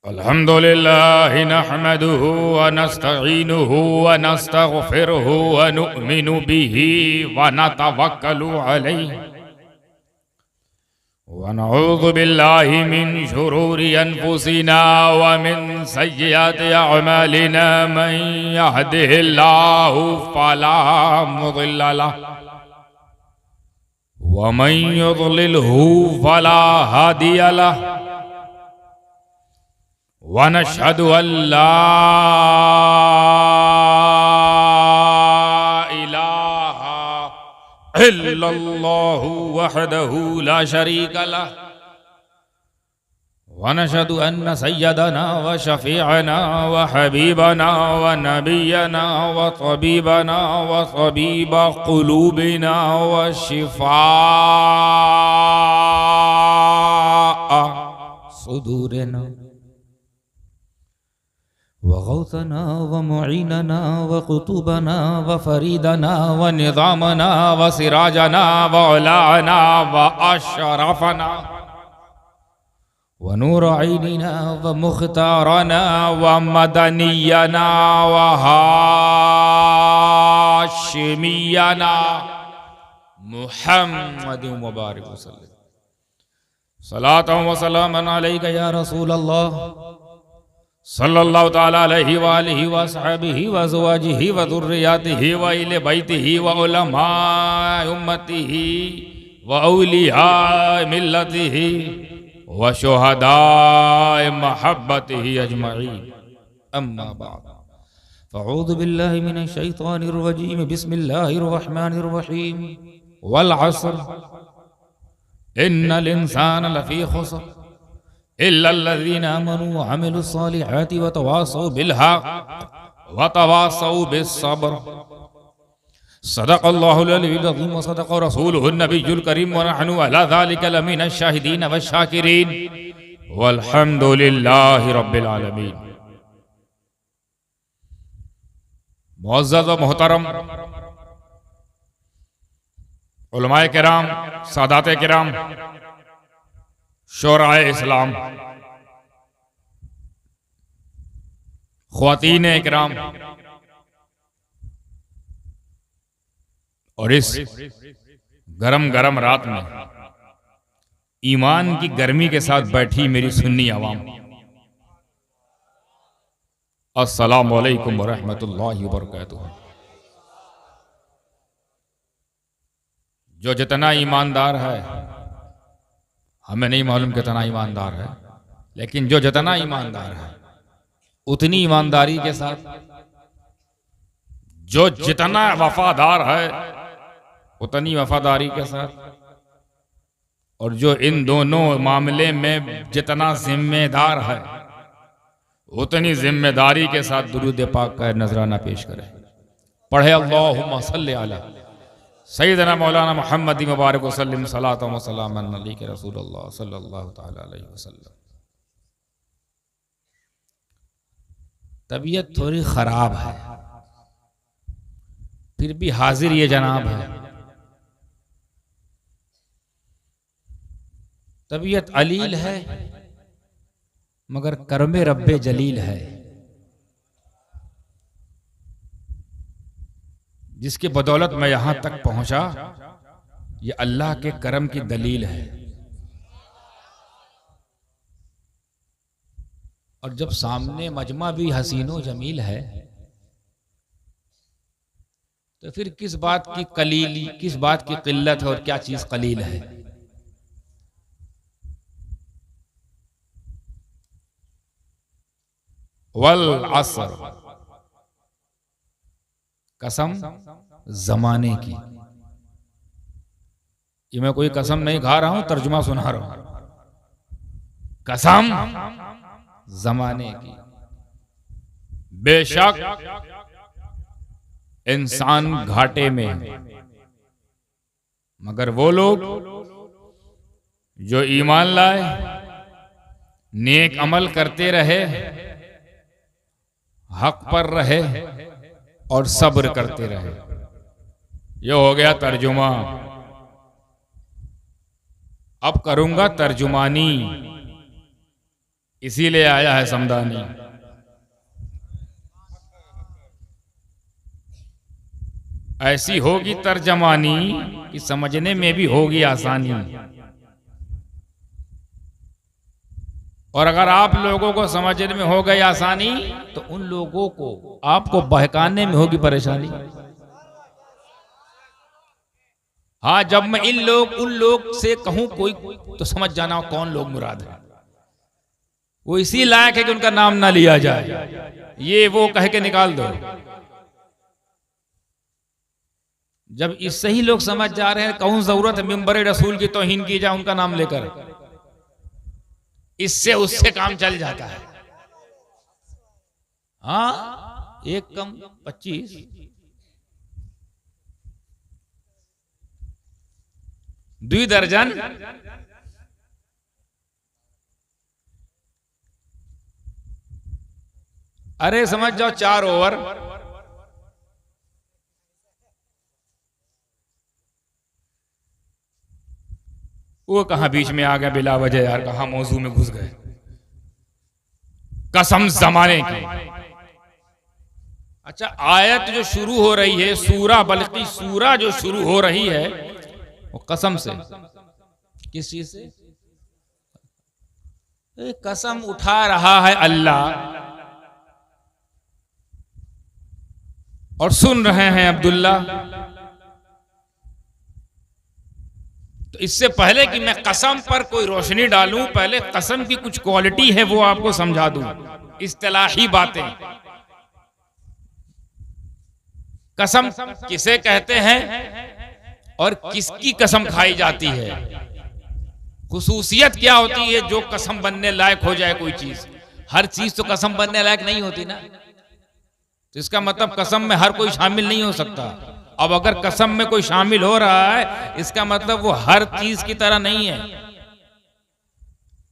अल्हम्दुलिल्लाह नहमदुहु व नस्तईनुहु व नस्तगफिरुहु व नुअमिनु बिही व नतवक्कलु अलैहि व नऊज़ु बिल्लाहि मिन शुरूरि अनफुसिना व मिन सय्यिआति अअमालिना मन यहदिहिल्लाहु फला मुदिल्ल लहु व मन युद्लिलहु फला हादिय लहु वनशहदु अल्ला इलाहा इल्लल्लाहु वहदहु ला शरीका लहु वनशहदु अन्न सय्यदना व शफीअना व हबीबना व नबियना व तबीबना व तबीब क़ुलूबिना व शिफा सुदूरिना वग़ौतना व मुईनना व कुतुबना व फरीदना व निज़ामना व सिराजना व औलाना व अशरफना व नूर ऐनिना व मुख्तारना व मदनियना व हाशिमियना मुहम्मद मुबारक वसल्लम सलातन व सलामन अलैका या रसूल अल्लाह सल्लल्लाहु ताला अलैहि व आलिहि व अस्हाबिहि व अज़वाजिहि व ज़ुर्रिय्यतिहि व अहले बैतिहि व उलमाए उम्मतिहि व औलियाए मिल्लतिहि व शुहदाए महब्बतिहि अजमईन अम्मा बाद फ़अऊज़ु बिल्लाहि मिनश शैतानिर रजीम बिस्मिल्लाहिर रहमानिर रहीम वल अस्र इन्नल इंसान लफ़ी खुस्र इल्लल्लज़ीना आमनू व अमिलुस्सालिहाति व तवासौ बिलहक़ व तवासौ बिस्सब्र सदक़ल्लाहुल अलीयुल अज़ीम व सदक़ रसूलुहुन नबियुल करीम व नहनु अला ज़ालिका लमिनश शाहिदीन व शाकिरीन वल्हम्दुलिल्लाहि रब्बिल आलमीन। मुअज़्ज़ज़ व मोहतरम उलमाए किराम, सादाते किराम, शोराए इस्लाम, ख्वातीन इकराम और इस गरम गरम रात में ईमान की गर्मी के साथ बैठी मेरी सुन्नी आवाम, अस्सलामु अलैकुम व रहमतुल्लाहि व बरकातुहू। जो जितना ईमानदार है, हमें नहीं मालूम कितना ईमानदार है, लेकिन जो जितना ईमानदार है उतनी ईमानदारी के साथ, जो जितना वफादार है उतनी वफादारी के साथ, और जो इन दोनों मामले में जितना जिम्मेदार है उतनी जिम्मेदारी के साथ दुरूद पाक का नजराना पेश करे। पढ़े अल्लाहुम्मा सल्लि अला सय्यदना मौलाना मुहम्मद मुबारक वसल्लम सलातन व सलामन अलैका रसूलुल्लाह सल्लल्लाहु तआला अलैहि वसल्लम। तबीयत थोड़ी खराब है, फिर भी हाजिर ये जनाब है। तबीयत अलील है मगर कर्मे रब्बे जलील है, जिसकी बदौलत मैं यहां तक पहुंचा, ये अल्लाह के करम की दलील है। और जब सामने मजमा भी हसीनो जमील है तो फिर किस बात की कलीली, किस बात की किल्लत है और क्या चीज कलील है। वल असर, कसम जमाने की। ये मैं कोई कसम नहीं खा रहा हूं, तर्जुमा सुना रहा हूं। कसम जमाने की। बेशक इंसान घाटे में, मगर वो लोग जो ईमान लाए, नेक अमल करते रहे, हक पर रहे और सब्र करते रहे। ये हो गया तर्जुमा। अब करूंगा तर्जुमानी इसीलिए आया है समदानी। ऐसी होगी तर्जमानी कि समझने में भी होगी आसानी। और अगर आप लोगों को समझने में हो गई आसानी तो उन लोगों को आपको बहकाने में होगी परेशानी। हाँ, जब मैं उन लोग से कहूं कोई तो समझ जाना कौन लोग मुराद है। वो इसी लायक है कि उनका नाम ना लिया जाए, ये वो कह के निकाल दो। जब इससे ही लोग समझ जा रहे हैं, कौन जरूरत है मिंबर रसूल की तौहीन की जाए उनका नाम लेकर। इससे उससे काम चल जाता है। हाँ, 1 कम 25, 2 दर्जन, अरे समझ जाओ 4 ओवर। वो कहां बीच में आ गया बिला वजह यार, कहां मौजू में घुस गए। कसम जमाने की। अच्छा, आयत जो शुरू हो रही है सूरा, बल्कि सूरा जो शुरू हो रही है वो कसम से। किस चीज से? कसम उठा रहा है अल्लाह, और सुन रहे हैं अब्दुल्ला। तो इससे पहले कि मैं कसम पर कोई रोशनी डालूं, पहले कसम की कुछ क्वालिटी है वो आपको समझा दूं, इस्तिलाही बातें। कसम किसे कहते हैं और किसकी कसम खाई जाती है, खुसूसियत क्या होती है जो कसम बनने लायक हो जाए कोई चीज। हर चीज तो कसम बनने लायक नहीं होती ना, तो इसका मतलब कसम में हर कोई शामिल नहीं हो सकता। अब अगर कसम में कोई शामिल हो रहा है, इसका मतलब वो हर चीज की तरह नहीं है।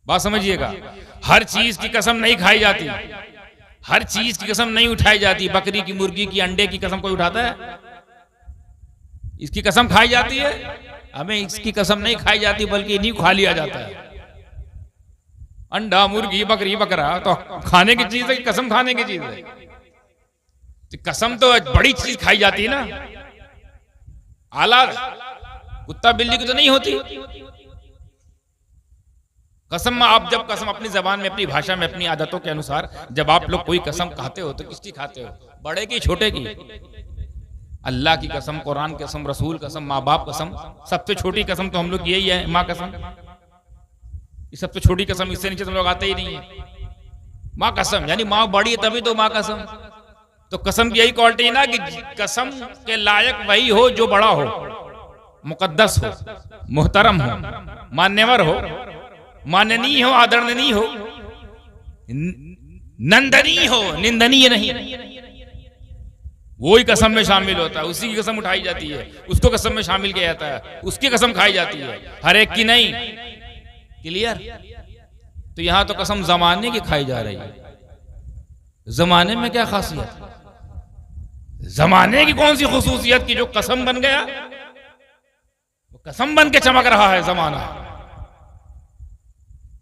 बात समझिएगा, हर चीज की कसम नहीं खाई जाती, हर चीज की कसम नहीं उठाई जाती। बकरी की, मुर्गी की, अंडे की कसम कोई उठाता है? इसकी कसम खाई जाती है? हमें इसकी कसम नहीं खाई जाती, बल्कि इन्हीं खा लिया जाता है। अंडा, मुर्गी, बकरी, बकरा तो खाने की चीज है, कसम खाने की चीज है। तो कसम तो बड़ी चीज खाई जाती है ना, आला कुत्ता बिल्ली की तो नहीं होती। कसम आप जब कसम अपनी जबान में, अपनी भाषा में, अपनी आदतों के अनुसार जब आप लोग कोई कसम खाते हो तो किसकी खाते हो? बड़े की, छोटे की? अल्लाह की कसम, कुरान की कसम, रसूल कसम, माँ बाप कसम। सबसे छोटी कसम तो हम लोग यही है, माँ कसम। ये सबसे छोटी कसम, इससे नीचे हम लोग आते ही नहीं है। माँ कसम यानी माँ बड़ी है तभी तो माँ कसम। तो कसम की यही क्वालिटी है ना कि कसम के लायक वही हो जो बड़ा हो, मुकद्दस हो, मुहतरम हो, मान्यवर हो, माननीय हो, आदरणीय हो, नंदनीय हो, निंदनीय नहीं। वो ही कसम में शामिल होता है, उसी की कसम उठाई जाती है, उसको कसम में शामिल किया जाता है, उसकी कसम खाई जाती है, हर एक की नहीं। क्लियर? तो यहां तो कसम जमाने की खाई जा रही है। जमाने में क्या खासियत? जमाने की कौन सी खुसूसियत की जो कसम बन गया? वो कसम बन के चमक रहा है जमाना।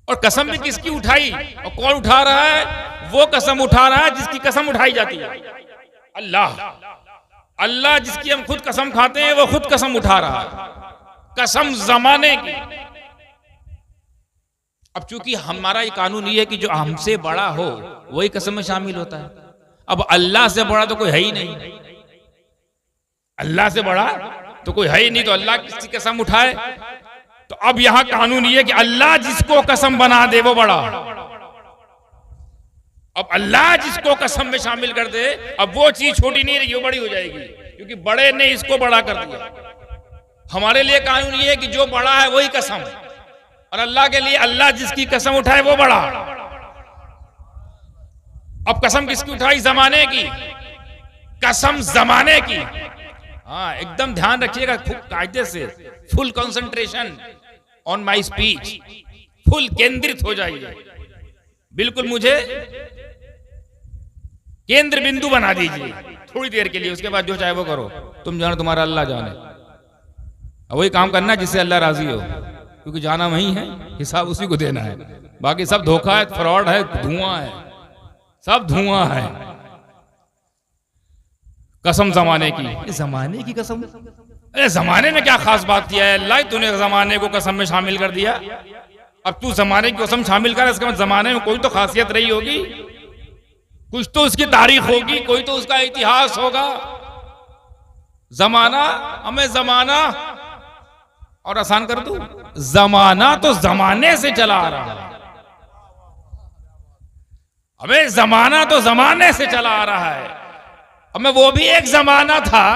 और कसम भी किसकी उठाई और कौन उठा रहा है? वो कसम उठा रहा है जिसकी कसम उठाई जाती है, अल्लाह। अल्लाह जिसकी हम खुद कसम खाते हैं वो खुद कसम उठा रहा है, कसम जमाने की। अब चूंकि हमारा ये कानून ये है कि जो हमसे बड़ा हो वही कसम में शामिल होता है। अब अल्लाह से बड़ा तो कोई है ही नहीं, अल्लाह से बड़ा तो कोई है ही नहीं, तो अल्लाह किसकी कसम उठाए? तो अब यहां कानून ये है कि अल्लाह जिसको कसम बना दे वो बड़ा। अब अल्लाह जिसको कसम में शामिल कर दे, अब वो चीज छोटी नहीं रही, वो बड़ी हो जाएगी, क्योंकि बड़े ने इसको बड़ा कर दिया। हमारे लिए कानून ये है कि जो बड़ा है वही कसम, और अल्लाह के लिए अल्लाह जिसकी कसम उठाए वो बड़ा। अब कसम किसकी उठाई? जमाने की, कसम जमाने की। हाँ, एकदम ध्यान रखिएगा, कायदे से, full concentration on my speech, full केंद्रित हो जाइए, बिल्कुल मुझे केंद्र बिंदु बना दीजिए थोड़ी देर के लिए। उसके बाद जो चाहे वो करो, तुम जानो तुम्हारा अल्लाह जाने। वही काम करना जिससे अल्लाह राजी हो, क्योंकि जाना वही है, हिसाब उसी को देना है। बाकी सब धोखा है, फ्रॉड है, धुआं है, सब धुआं है। कसम जमाने की, जमाने की कसम। अरे जमाने में क्या खास बात किया है अल्लाह, तूने जमाने को कसम में शामिल कर दिया। अब तू जमाने की कसम शामिल कर, इसका मतलब जमाने में कोई तो खासियत रही होगी, कुछ तो उसकी तारीख होगी, कोई तो उसका इतिहास होगा। जमाना, हमें जमाना और आसान कर दूं, जमाना तो जमाने से चला आ रहा है। हमें जमाना तो जमाने से चला आ रहा है। हमें वो भी एक जमाना था,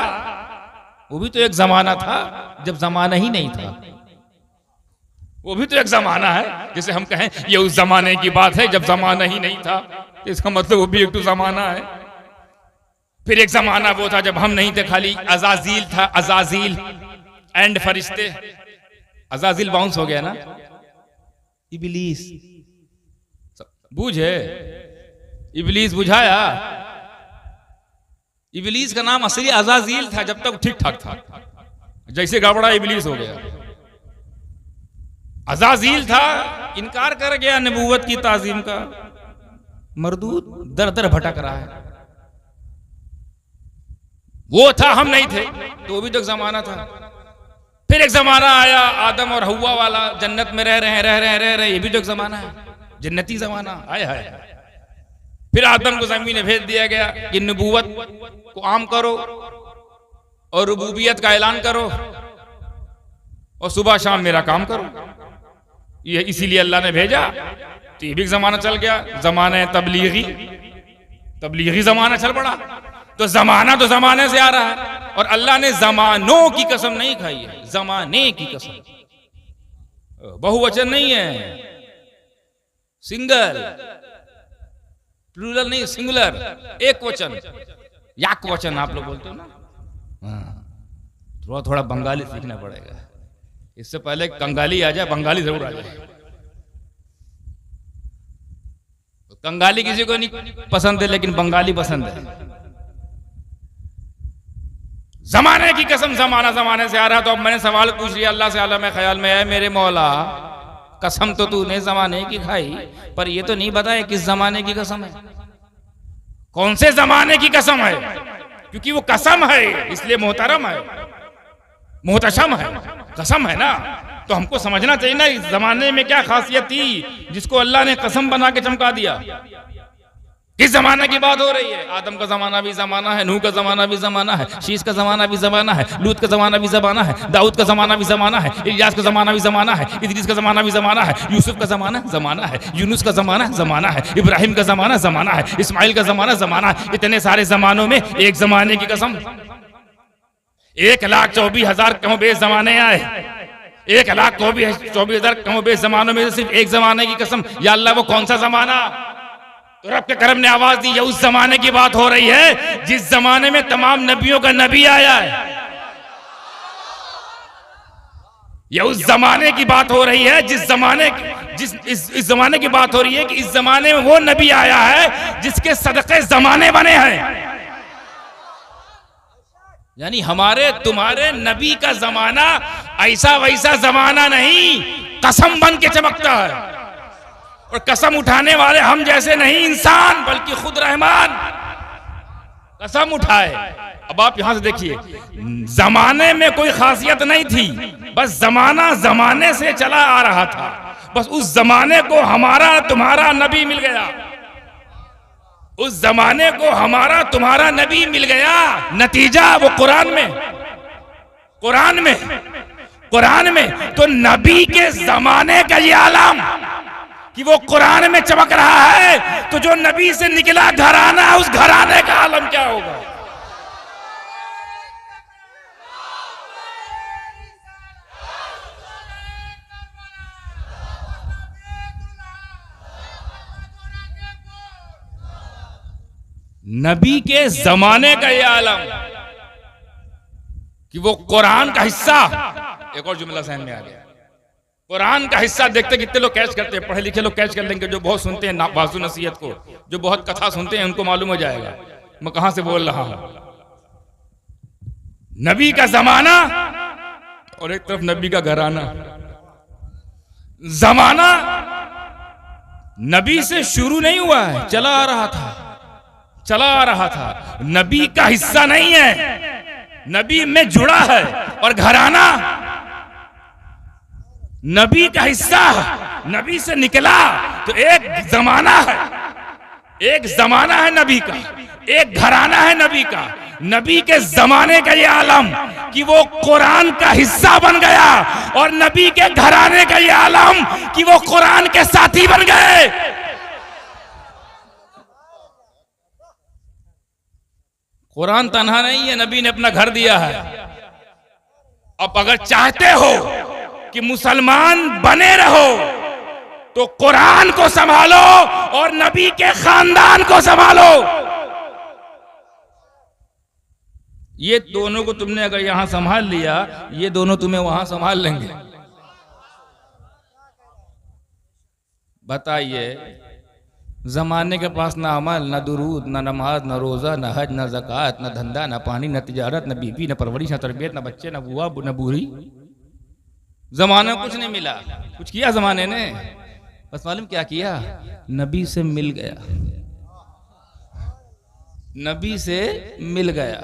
वो भी तो एक जमाना था जब जमाना ही नहीं था। वो भी तो एक जमाना है, जैसे हम कहें ये उस जमाने की बात है जब जमाना ही नहीं था, इसका मतलब वो भी एक तो जमाना है। फिर एक जमाना वो था जब हम नहीं थे, खाली अजाजील था, अजाजील एंड फरिश्ते। अजाजील बाउंस हो गया ना, इबलीस बूझे, इबलीस बुझाया। इबलीस का नाम असली अजाजील था जब तक ठीक ठाक था, जैसे गड़बड़ा इबलीस हो गया। अजाजील था, इनकार कर गया नबूवत की ताजीम का, मरदूद दर दर भटक रहा है। वो था, हम नहीं थे, तो वो भी तो एक जमाना था। फिर एक जमाना आया आदम और हव्वा वाला, जन्नत में रह रहे हैं, ये भी तो एक जमाना है, जन्नती जमाना। आया है। फिर आदम को जमीन में भेज दिया गया कि नबूवत को आम करो और रुबूबियत का ऐलान करो और सुबह शाम मेरा काम करो। ये इसीलिए अल्लाह ने भेजा। तो ये भी जमाना चल गया, जमाना तबलीगी, तबलीगी जमाना चल पड़ा। तो जमाना तो जमाने से आ रहा है, और अल्लाह ने जमानों की कसम नहीं खाई है, जमाने की कसम। बहुवचन नहीं है, सिंगल, प्लूरल नहीं, सिंगुलर, एक वचन, याक वचन आप लोग बोलते हो ना। थोड़ा थोड़ा बंगाली सीखना पड़ेगा, इससे पहले कंगाली आ जाए, बंगाली जरूर आ जाए। कंगाली किसी को नहीं पसंद है, लेकिन बंगाली पसंद है। जमाने की कसम, जमाना जमाने से आ रहा। तो अब मैंने सवाल पूछ लिया अल्लाह से, आलम ख्याल में है मेरे मौला, कसम तो तूने जमाने की खाई, पर ये तो नहीं बताया किस जमाने की कसम है, कौन से जमाने की कसम है। क्योंकि वो कसम है इसलिए मोहतरम है, मोहतशम है, कसम है ना। तो हमको समझना चाहिए ना इस जमाने में क्या खासियत थी जिसको अल्लाह ने कसम बना के चमका दिया। किस जमाने की बात हो रही है? आदम का जमाना भी जमाना है, नूह का जमाना भी जमाना है, शीश का जमाना भी जमाना है, लूत का जमाना भी जमाना है, दाऊद का जमाना भी जमाना है, इलियास का जमाना भी जमाना है, इदरीस का जमाना भी जमाना है, यूसुफ का जमाना जमाना है, यूनुस का जमाना जमाना है, इब्राहिम का जमाना जमाना है, इस्माइल का जमाना जमाना है। इतने सारे जमानों में एक जमाने की कसम। 1,24,000 कम बेश जमाने आए, 1,24,000 कम बेश जमानों में सिर्फ एक जमाने की कसम। या अल्लाह वो कौन सा जमाना? तो रब के करम ने आवाज दी, ये उस जमाने की बात हो रही है जिस जमाने में तमाम नबियों का नबी आया है। ये उस जमाने की बात हो रही है जिस जमाने इस जमाने की बात हो रही है कि इस जमाने में वो नबी आया है जिसके सदके जमाने बने हैं। यानी हमारे तुम्हारे नबी का जमाना ऐसा वैसा जमाना नहीं, कसम बन के चमकता है। और कसम उठाने वाले हम जैसे नहीं इंसान, बल्कि खुद रहमान कसम उठाए। अब आप यहां से देखिए, जमाने में कोई खासियत नहीं थी, बस जमाना जमाने से चला आ रहा था। बस उस जमाने को हमारा तुम्हारा नबी मिल गया, उस जमाने को हमारा तुम्हारा नबी मिल गया। नतीजा वो कुरान में तो नबी के जमाने का ये आलम कि वो कुरान में चमक रहा है, तो जो नबी से निकला घराना, उस घराने का आलम क्या होगा? नबी के जमाने का ये आलम कि वो कुरान का हिस्सा। एक और जुमला सहन में आ गया, कुरान का हिस्सा। देखते कितने लोग कैच करते हैं, पढ़े लिखे लोग कैच कर लेंगे, जो बहुत सुनते हैं वाजू नसीहत को, जो बहुत कथा सुनते हैं उनको मालूम हो जाएगा मैं कहां से बोल रहा हूं। नबी का जमाना और एक तरफ नबी का घराना। जमाना नबी से शुरू नहीं हुआ है, चला आ रहा था, चला आ रहा था। नबी का हिस्सा नहीं है, नबी में जुड़ा है। और घराना नबी का हिस्सा है, नबी से निकला। तो एक जमाना है, एक जमाना है नबी का, एक घराना है नबी का। नबी के जमाने का ये आलम कि वो कुरान का हिस्सा बन गया, और नबी के घराने का ये आलम कि वो कुरान के साथी बन गए। कुरान तन्हा नहीं है, नबी ने अपना घर दिया है। अब अगर चाहते हो कि मुसलमान बने रहो तो कुरान को संभालो और नबी के खानदान को संभालो। ये दोनों को तुमने अगर यहां संभाल लिया, ये दोनों तुम्हें वहां संभाल लेंगे। बताइए, जमाने के पास ना अमल, ना दुरूद, ना नमाज, ना रोजा, ना हज, ना ज़कात, ना धंधा, ना पानी, ना तिजारत, ना बीवी, ना परवरिश, ना तरबियत, ना बच्चे, ना बुआ, ना बूढ़ी। जमाने को कुछ नहीं मिला। कुछ किया जमाने ने? बस मालूम क्या किया? नबी से मिल गया, नबी से मिल गया।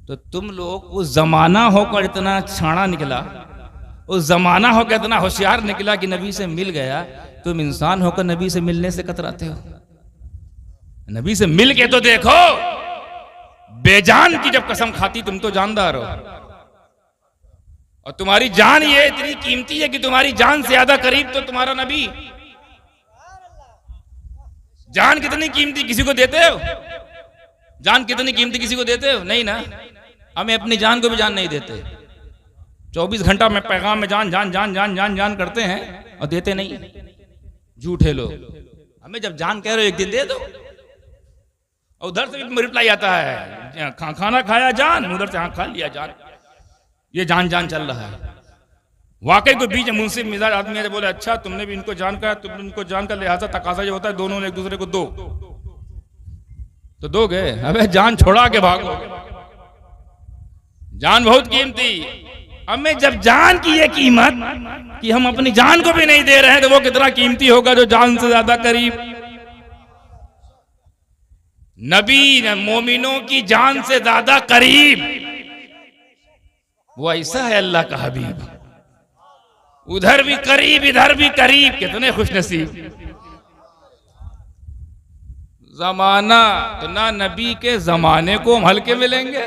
तो तुम लोग उस जमाना होकर इतना छाना निकला, उस जमाना होकर इतना होशियार निकला कि नबी से मिल गया। तुम इंसान होकर नबी से मिलने से कतराते हो। नबी से मिल के तो देखो। बेजान की जब कसम खाती तुम तो जानदार हो, और तुम्हारी जान ये इतनी कीमती है कि तुम्हारी जान से ज्यादा करीब तो तुम्हारा नबी। जान कितनी कीमती किसी को देते हो? जान कितनी कीमती किसी को देते हो? नहीं ना। हमें अपनी जान को भी जान नहीं देते। 24 घंटा में पैगाम में जान जान जान जान जान जान करते हैं और देते नहीं। झूठे लोग। हमें जब जान कह रहे हो एक दिन दे दो, और उधर से भी रिप्लाई आता है खाना खाया जान, उधर से हाँ खा लिया जान। ये जान जान चल रहा है। वाकई कोई बीच मुंसिफ मिजाज आदमी है, बोले अच्छा तुमने भी इनको जान का, तुमने इनको जान का लिहाजा तकाजा ये होता है दोनों ने एक दूसरे को दो, तो दोगे? अबे जान छोड़ा के भागो। जान बहुत कीमती। हमें जब जान की ये कीमत कि हम अपनी जान को भी नहीं दे रहे हैं, तो वो कितना कीमती होगा जो जान से ज्यादा करीब। नबी मोमिनों की जान से ज्यादा करीब। वो ऐसा है अल्लाह का हबीब, उधर भी करीब इधर भी करीब। कितने खुशनसीब। जमाना तो ना नबी के जमाने को हम हल्के में लेंगे,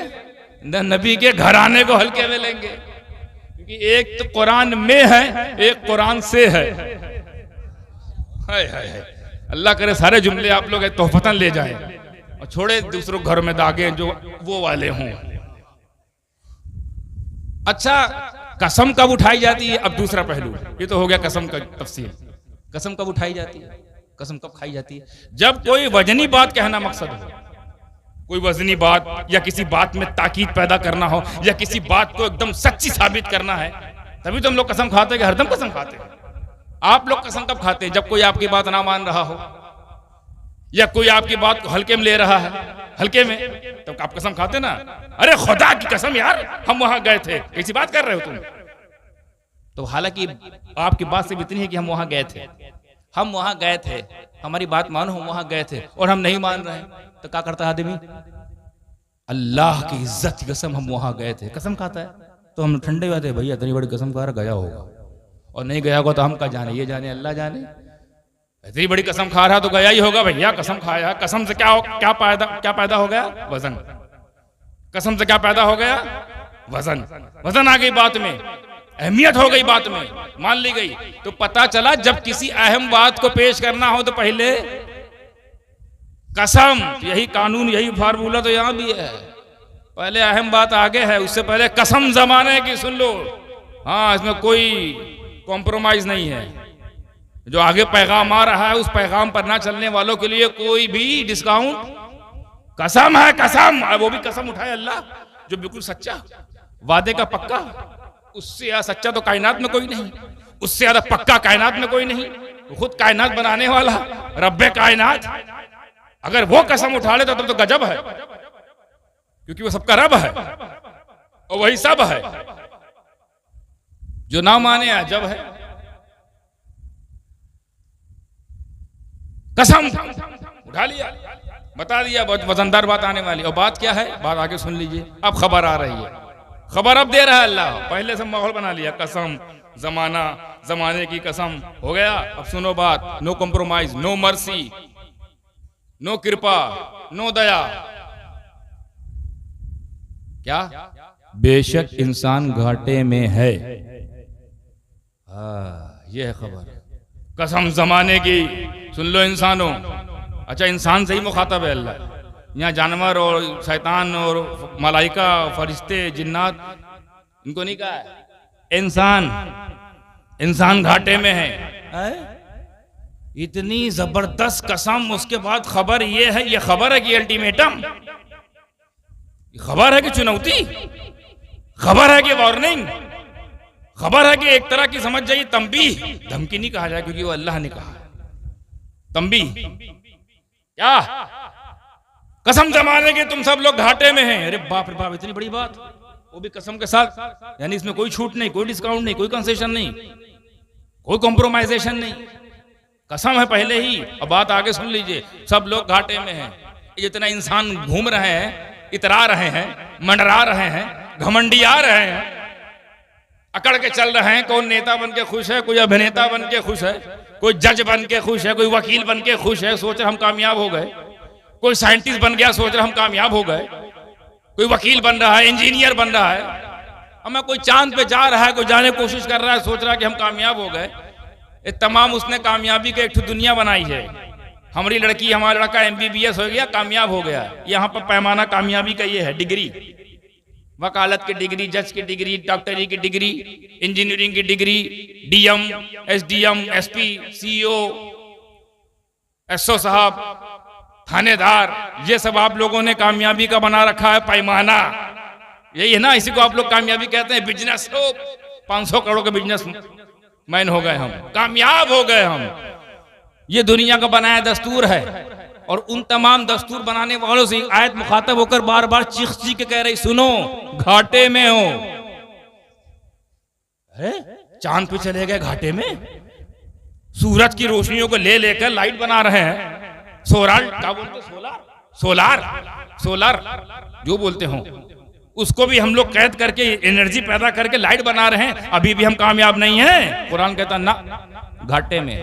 ना नबी के घराने को हल्के में लेंगे, क्योंकि एक तो कुरान में है, एक कुरान से है। हाय हाय हाय। अल्लाह करे सारे जुमले आप लोग तोहफतन ले जाएं और छोड़े दूसरों घर में दागे जो वो वाले हों। अच्छा, कसम कब उठाई जाती है? अब दूसरा पहलू, ये तो हो गया कसम का तफसील। कसम कब उठाई जाती है, कसम कब खाई जाती है? जब कोई वजनी बात कहना मकसद हो, कोई वजनी बात या किसी बात में ताकीद पैदा करना हो, या किसी बात को एकदम सच्ची साबित करना है, तभी तो हम लोग कसम खाते हैं। हरदम कसम खाते हैं। आप लोग कसम कब खाते हैं? जब कोई आपकी बात ना मान रहा हो, या कोई आपकी बात को हल्के में ले रहा है, हल्के में, तो आप कसम खाते ना। अरे खुदा की कसम यार, हम वहां गए थे। कैसी बात कर रहे हो तुम? तो हालांकि आपकी बात सिर्फ इतनी है कि हम वहां गए थे, हम वहां गए थे, हमारी बात मानो, हम वहां गए थे, और हम नहीं मान रहे हैं, तो क्या करता है आदमी? अल्लाह की इज्जत की कसम हम वहां गए थे, कसम खाता है। तो हम ठंडे हुए थे, भैया इतनी बड़ी कसम खा रहा, गया होगा, और नहीं गया होगा तो हम क्या जाने, ये जाने अल्लाह जाने। इतनी बड़ी कसम खा रहा तो गया ही होगा भैया, कसम खाया। कसम से क्या पैदा हो गया? वजन। कसम से क्या पैदा हो गया? वजन। वजन आ गई बात में, अहमियत हो गई बात में, मान ली गई। तो पता चला जब किसी अहम बात को पेश करना हो तो पहले कसम। यही कानून, यही फार्मूला तो यहां भी है। पहले अहम बात आगे है, उससे पहले कसम जमाने की सुन लो। हाँ, इसमें कोई कॉम्प्रोमाइज नहीं है। जो आगे पैगाम आ रहा है उस पैगाम पर ना चलने वालों के लिए कोई भी डिस्काउंट। कसम है, कसम। वो भी कसम उठाए अल्लाह जो बिल्कुल सच्चा, वादे का पक्का। उससे ज्यादा सच्चा तो कायनात में कोई नहीं, उससे ज्यादा पक्का कायनात में कोई नहीं। खुद कायनात बनाने वाला रब्बे कायनात अगर वो कसम उठा ले तो तब तो गजब है, क्योंकि वो सबका रब है और वही सब है। जो ना माने अजब है। कसम उठा लिया, बता दिया, बहुत वजनदार बात आने वाली। और बात क्या है, बात आगे सुन लीजिए। अब खबर आ रही है, खबर अब दे रहा है अल्लाह। पहले से माहौल बना लिया, कसम, जमाना, जमाने की कसम हो गया। अब सुनो बात, no compromise, no mercy, no कृपा, नो दया। क्या? बेशक इंसान घाटे में है। ये है खबर, कसम जमाने की। सुन लो इंसानों। अच्छा, इंसान से ही मुखातब है अल्लाह। यहाँ जानवर और शैतान और मलाइका, फरिश्ते, जिन्नात, इनको नहीं कहा है। इंसान घाटे में है। इतनी जबरदस्त कसम, उसके बाद खबर ये है। ये खबर है कि अल्टीमेटम, खबर है कि चुनौती, खबर है कि वार्निंग, खबर है कि एक तरह की समझ जाइए तंबीह। धमकी नहीं कहा जाए क्योंकि वो अल्लाह ने कहा, तंबीह। क्या? कसम जमाने के तुम सब लोग घाटे में हैं। अरे बाप रे बाप, इतनी बड़ी बात, वो भी कसम के साथ। यानी इसमें कोई छूट नहीं, कोई डिस्काउंट नहीं, कोई कंसेशन नहीं, कोई कॉम्प्रोमाइजेशन नहीं। कसम है पहले ही। अब बात आगे सुन लीजिए। सब लोग घाटे में हैं। जितना इंसान घूम रहे हैं, इतरा रहे हैं, मंडरा रहे हैं, घमंडिया रहे हैं, अकड़ के चल रहे हैं। कौन नेता बन के खुश है, कोई अभिनेता बन के खुश है, कोई जज बन के खुश है, कोई वकील बन के खुश है, सोच रहे हम कामयाब हो गए। कोई साइंटिस्ट बन गया, सोच रहे हम कामयाब हो गए। कोई वकील बन रहा है, इंजीनियर बन रहा है। हमें कोई चांद पे जा रहा है, कोई जाने की कोशिश कर रहा है, सोच रहा है कि हम कामयाब हो गए। ये तमाम उसने कामयाबी की एक दुनिया बनाई है। हमारी लड़की, हमारा लड़का MBBS हो गया, कामयाब हो गया। यहाँ पर पैमाना कामयाबी का ये है, डिग्री, वकालत की डिग्री, जज की डिग्री, डॉक्टरी की डिग्री, इंजीनियरिंग की degree, DM, SDM, SP, CEO, SO साहब, थानेदार। ये सब आप लोगों ने कामयाबी का बना रखा है पैमाना। यही है ना, इसी को आप लोग कामयाबी कहते हैं। बिजनेस हो, 500 करोड़ का बिजनेस मैन हो गए हम, कामयाब हो गए हम। ये दुनिया का बनाया दस्तूर है। और उन तमाम दस्तूर बनाने वालों से आयत मुखातब होकर बार बार चीख चीख के कह रही, सुनो, घाटे में हो। चांद पे चले गए घाटे में, सूरज की रोशनियों को ले लेकर लाइट बना रहे हैं। सोलार, क्या बोलते, सोलार जो बोलते हो, उसको भी हम लोग कैद करके एनर्जी पैदा करके लाइट बना रहे हैं। अभी भी हम कामयाब नहीं हैं। कुरान कहता ना, घाटे में।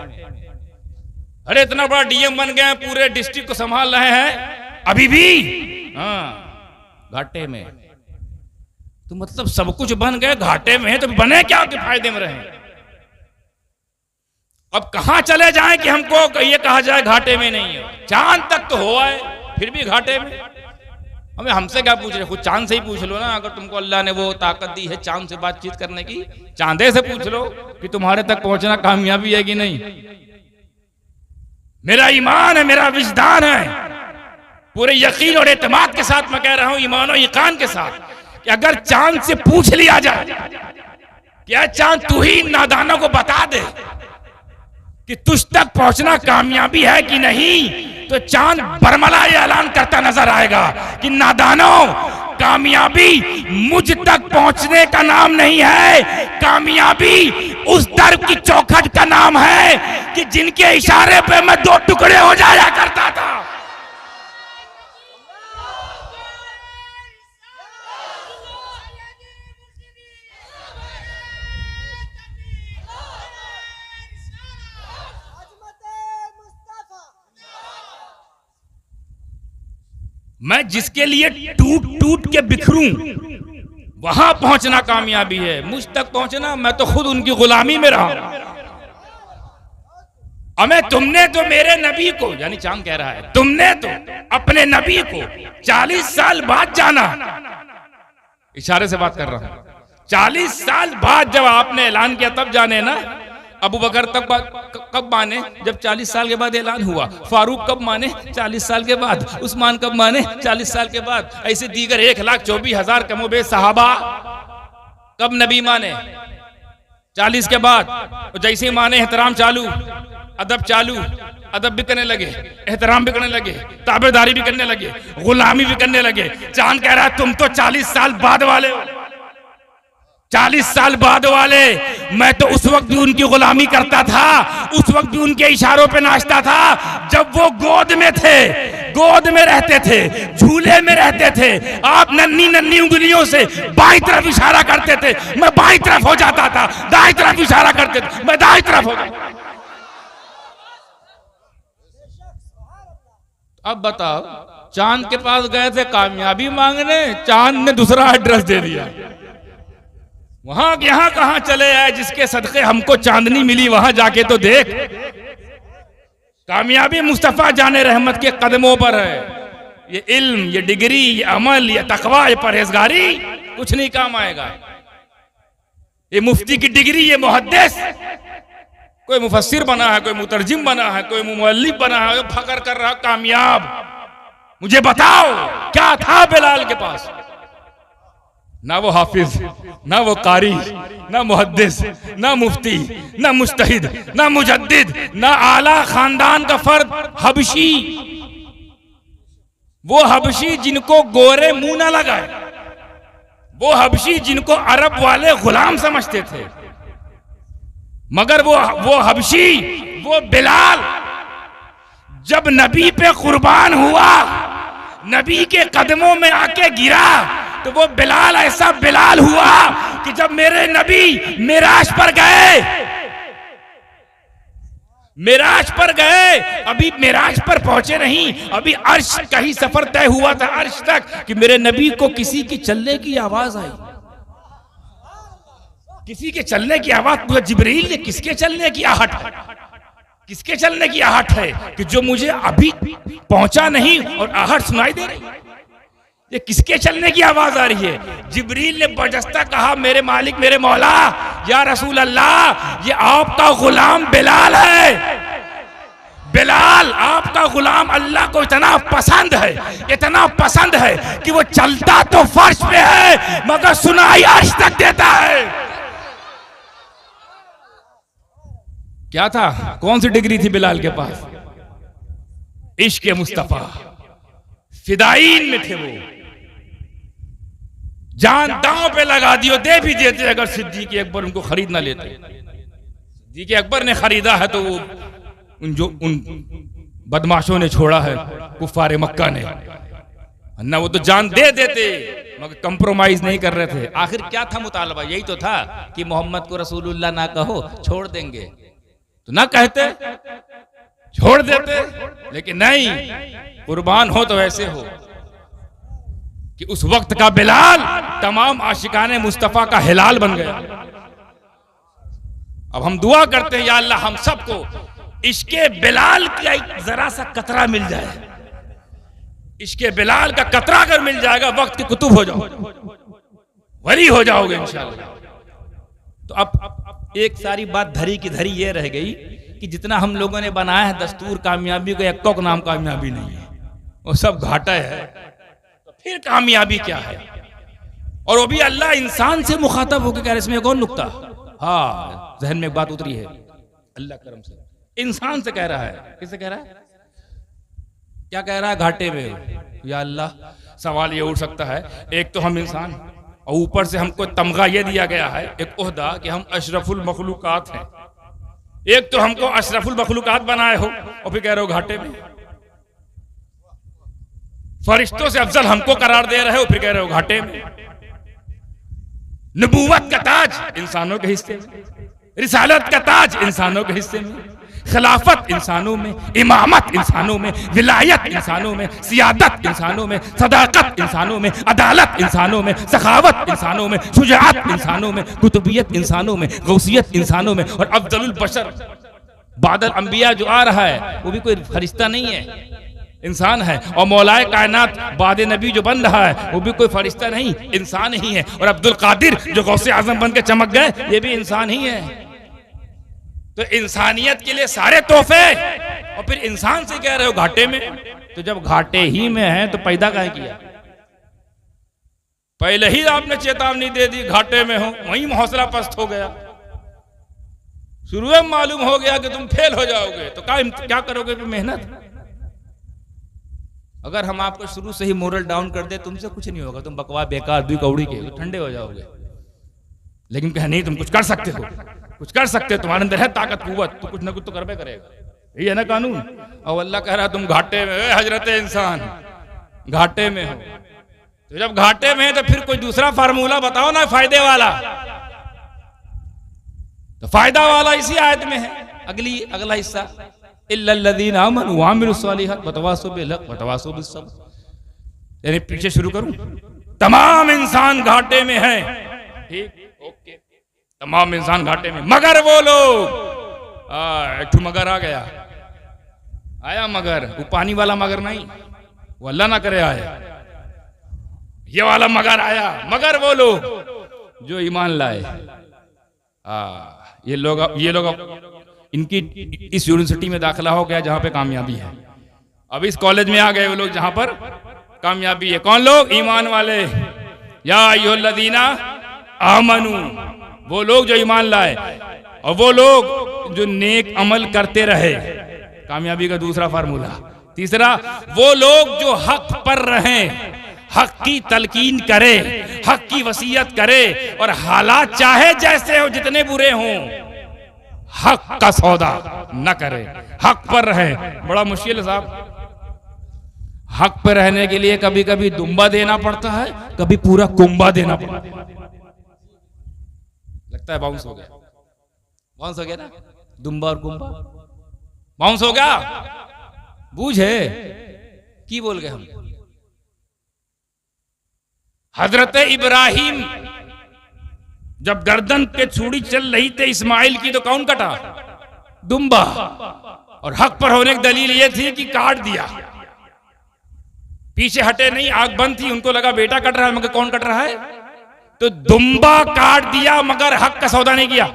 अरे इतना बड़ा DM बन गए, पूरे डिस्ट्रिक्ट को संभाल रहे हैं, अभी भी घाटे में। तो मतलब सब कुछ बन गए, घाटे में है, तो बने क्या के फायदे में रहे। अब कहां चले जाएं कि हमको ये कहा जाए घाटे में नहीं है। चांद तक तो हो आए, फिर भी घाटे में। हमें हमसे क्या पूछ रहे, खुद चांद से ही पूछ लो ना। अगर तुमको अल्लाह ने वो ताकत दी है चांद से बातचीत करने की, चांदे से पूछ लो कि तुम्हारे तक पहुंचना कामयाबी है कि नहीं। मेरा ईमान है, मेरा विजदान है, पूरे यकीन और एतमाद के साथ मैं कह रहा हूं, ईमान और यकीन के साथ, कि अगर चांद से पूछ लिया जाए, क्या चांद तू ही नादानों को बता दे कि तुझ तक पहुंचना कामयाबी है कि नहीं, तो चांद बरमला ये ऐलान करता नजर आएगा कि नादानों, कामयाबी मुझ तक पहुंचने का नाम नहीं है, कामयाबी उस दर की चौखट का नाम है कि जिनके इशारे पे मैं 2 टुकड़े हो जाया करता था। मैं जिसके लिए टूट टूट के बिखरूं, वहां पहुंचना कामयाबी है। मुझ तक पहुंचना, मैं तो खुद उनकी गुलामी में रहा। हमें तुमने तो मेरे नबी को, यानी चांद कह रहा है, तुमने तो अपने नबी को 40 साल बाद जाना। इशारे से बात कर रहा हूं। 40 साल बाद जब आपने ऐलान किया तब जाने ना। अबू बकर तब कब माने, जब 40 साल के बाद ऐलान हुआ। फारूक कब माने, 40 साल के बाद। उस्मान कब माने, 40 साल के बाद। ऐसे दीगर 1,24,000 कमोबेश सहाबा कब नबी माने, 40 के बाद। जैसे ही माने एहतराम चालू, अदब चालू, अदब भी करने लगे, एहतराम भी करने लगे, ताबेदारी भी करने लगे, गुलामी भी करने लगे। चांद कह रहा है तुम तो 40 साल बाद वाले हो। 40 साल बाद वाले, मैं तो उस वक्त भी उनकी गुलामी करता था, उस वक्त भी उनके इशारों पे नाचता था जब वो गोद में थे, गोद में रहते थे, झूले में रहते थे। आप नन्ही नन्ही उंगलियों से बाईं तरफ इशारा करते थे, मैं बाईं तरफ हो जाता था, दाईं तरफ इशारा करते थे, मैं दाईं तरफ हो जाता। अब बताओ, चांद के पास गए थे कामयाबी मांगने, चांद ने दूसरा एड्रेस दे दिया। वहां यहां कहां चले आए जिसके सदके हमको चांदनी मिली, वहां जाके तो देख। कामयाबी मुस्तफा जाने रहमत के कदमों पर है। ये इल्म, ये डिग्री, ये अमल, ये तकवा, ये परहेजगारी कुछ नहीं काम आएगा। ये मुफ्ती की डिग्री, ये मुहद्दिस, कोई मुफस्सिर बना है, कोई मुतरजिम बना है, कोई मुअल्लिफ बना है, फकर कर रहा कामयाब। मुझे बताओ क्या था बिलाल के पास? ना वो हाफिज, ना वो कारी, ना मुहद्दिस, ना मुफ्ती, ना मुज्तहिद, ना मुजद्दिद, ना आला खानदान का फर्द, हबशी। वो हबशी जिनको गोरे मुंह ना लगाए, वो हबशी जिनको अरब वाले गुलाम समझते थे, मगर वो हबशी, वो बिलाल जब नबी पे कुर्बान हुआ, नबी के कदमों में आके गिरा, तो वो बिलाल ऐसा बिलाल हुआ कि जब मेरे नबी मिराज पर गए, मिराज पर गए, अभी मिराज पर पहुंचे नहीं, अभी अर्श का ही सफर तय हुआ था अर्श तक, कि मेरे नबी को किसी की चलने की आवाज आई। किसी के चलने की आवाज पूछा जिब्रील ने, किसके चलने की आहट, किसके चलने की आहट है कि जो मुझे अभी पहुंचा नहीं और आहट सुनाई दे रही? ये किसके चलने की आवाज आ रही है? जिब्रील ने बरजस्ता कहा, मेरे मालिक, मेरे मौला, या रसूल अल्लाह, ये आपका गुलाम बिलाल है। बिलाल आपका गुलाम अल्लाह को इतना पसंद है, इतना पसंद है कि वो चलता तो फर्श पे है मगर सुनाई अर्श तक देता है। क्या था? कौन सी डिग्री थी बिलाल के पास? इश्क मुस्तफा, फिदाईन में थे वो। जान दांव पे लगा दियो, दे भी देते अगर सिद्दीक अकबर उनको खरीद ना लेते। सिद्दीक अकबर ने खरीदा है तो वो उन बदमाशों ने छोड़ा है, कुफारे मक्का ने ना, वो तो जान दे देते मगर कंप्रोमाइज नहीं कर रहे थे। आखिर क्या था मुतालबा? यही तो था कि मोहम्मद को रसूलुल्लाह ना कहो, छोड़ देंगे, तो ना कहते, छोड़ देते, लेकिन नहीं, कुर्बान हो तो ऐसे हो कि उस वक्त का बिलाल तमाम आशिकाने मुस्तफा का हिलाल बन गया। अब हम दुआ करते हैं, या अल्लाह हम सबको इश्के बिलाल का एक जरा सा कतरा मिल जाए। इश्के बिलाल का कतरा अगर मिल जाएगा, वक्त के कुतुब हो जाओ, वली हो जाओगे इंशाअल्लाह। तो अब एक सारी बात धरी की धरी ये रह गई कि जितना हम लोगों ने बनाया है दस्तूर कामयाबी का, एक को नाम कामयाबी नहीं है, वो सब घाटा है। तो फिर कामयाबी क्या है? और वो भी अल्लाह इंसान से मुखातब होकर कह रहे, इसमें एक और नुक्ता, हाँ जहन में एक बात उतरी है, अल्लाह करम से इंसान से कह रहा है। किससे कह रहा है? क्या कह रहा है? घाटे में, या अल्लाह सवाल ये उठ सकता है, एक तो हम इंसान, और ऊपर से हमको तमगा ये दिया गया है, एक ओहदा कि हम अशरफुल मखलूकात हैं। एक तो हमको अशरफुल मखलूकात बनाए हो और फिर कह रहे हो घाटे में। फरिश्तों से अफजल हमको करार दे रहे हो, फिर कह रहे हो घाटे में। नबूवत का ताज इंसानों के हिस्से में, रिसालत का ताज इंसानों के हिस्से में, खिलाफत इंसानों में, इमामत इंसानों में, विलायत इंसानों में, सियादत इंसानों में, सदाकत इंसानों में, अदालत इंसानों में, सखावत इंसानों में, शुजाअत इंसानों में, कुतुबियत इंसानों में, गौसियत इंसानों में, और अफजलुल बशर बादल अंबिया जो आ रहा है वो भी कोई फरिश्ता नहीं है, इंसान है। और मौलाए कायनात बाद नबी जो बन रहा है वो भी कोई फरिश्ता नहीं, इंसान ही है। और अब्दुल कादिर जो गौसे आजम बन के चमक गए, ये भी इंसान ही है। तो इंसानियत के लिए सारे तोहफे, और फिर इंसान से कह रहे हो घाटे में। तो जब घाटे ही में है तो पैदा काहे किया? पहले ही आपने चेतावनी दे दी घाटे में हो, वहीं हौसला पस्त हो गया। शुरू में मालूम हो गया कि तुम फेल हो जाओगे, तो क्या करोगे फिर? मेहनत। अगर हम आपको शुरू से ही मोरल डाउन कर दे, तुमसे कुछ नहीं होगा, तुम बकवा बेकार दुई कौड़ी के ठंडे हो जाओगे। लेकिन कहे नहीं तुम कुछ कर सकते हो, कुछ कर सकते हो, तुम्हारे अंदर है ताकत कुव्वत, तो कुछ ना कुछ तो करबे करेगा। यही है ना कानून। और अल्लाह कह रहा तुम घाटे में हो हजरत इंसान, घाटे में हो। तो जब घाटे में है तो फिर कोई दूसरा फार्मूला बताओ ना फायदे वाला। तो फायदा वाला इसी आयत में है। अगला हिस्सा इल्लल्लज़ीना आमनू व अमिलुस्सालिहात वतवासौ बिल हक़ वतवासौ बिस सब्र। यानी पीछे शुरू करूं, तमाम इंसान घाटे में है, ठीक, ओके, तमाम इंसान घाटे में, मगर वो लोग, एक मगर आ गया, आया मगर, वो पानी वाला मगर नहीं, वो अल्लाह ना करे आया, ये वाला मगर आया, मगर वो लोग जो ईमान लाए। ये लोग इनकी इस यूनिवर्सिटी में दाखिला हो गया जहां पे कामयाबी है। अब इस कॉलेज में आ गए वो लोग जहां पर कामयाबी है। कौन लोग? ईमान वाले। या अय्युहल्लज़ीना आमनू, वो लोग जो ईमान लाए, और वो लोग जो नेक अमल करते रहे। कामयाबी का दूसरा फार्मूला। तीसरा, वो लोग जो हक पर रहें, हक की तलकीन करे, हक की वसीयत करे, और हालात चाहे जैसे हो, जितने बुरे हों, हक का सौदा न करे, हक पर रहे। बड़ा मुश्किल है साहब, हक पर रहने के लिए कभी कभी दुम्बा देना पड़ता है, कभी पूरा कुंबा देना पड़ता है। लगता है बाउंस हो गया, बाउंस हो गया ना, दुम्बा और कुंबा बाउंस हो गया। बूझे की बोल गए हम। हजरत इब्राहिम जब गर्दन पे छुरी चल रही थी इस्माइल की, तो कौन कटा? दुम्बा। और हक पर होने की दलील यह थी कि काट दिया, पीछे हटे नहीं, आग बंद थी, उनको लगा बेटा कट रहा है, मगर कौन कट रहा है? तो दुम्बा काट दिया, मगर हक का सौदा नहीं किया,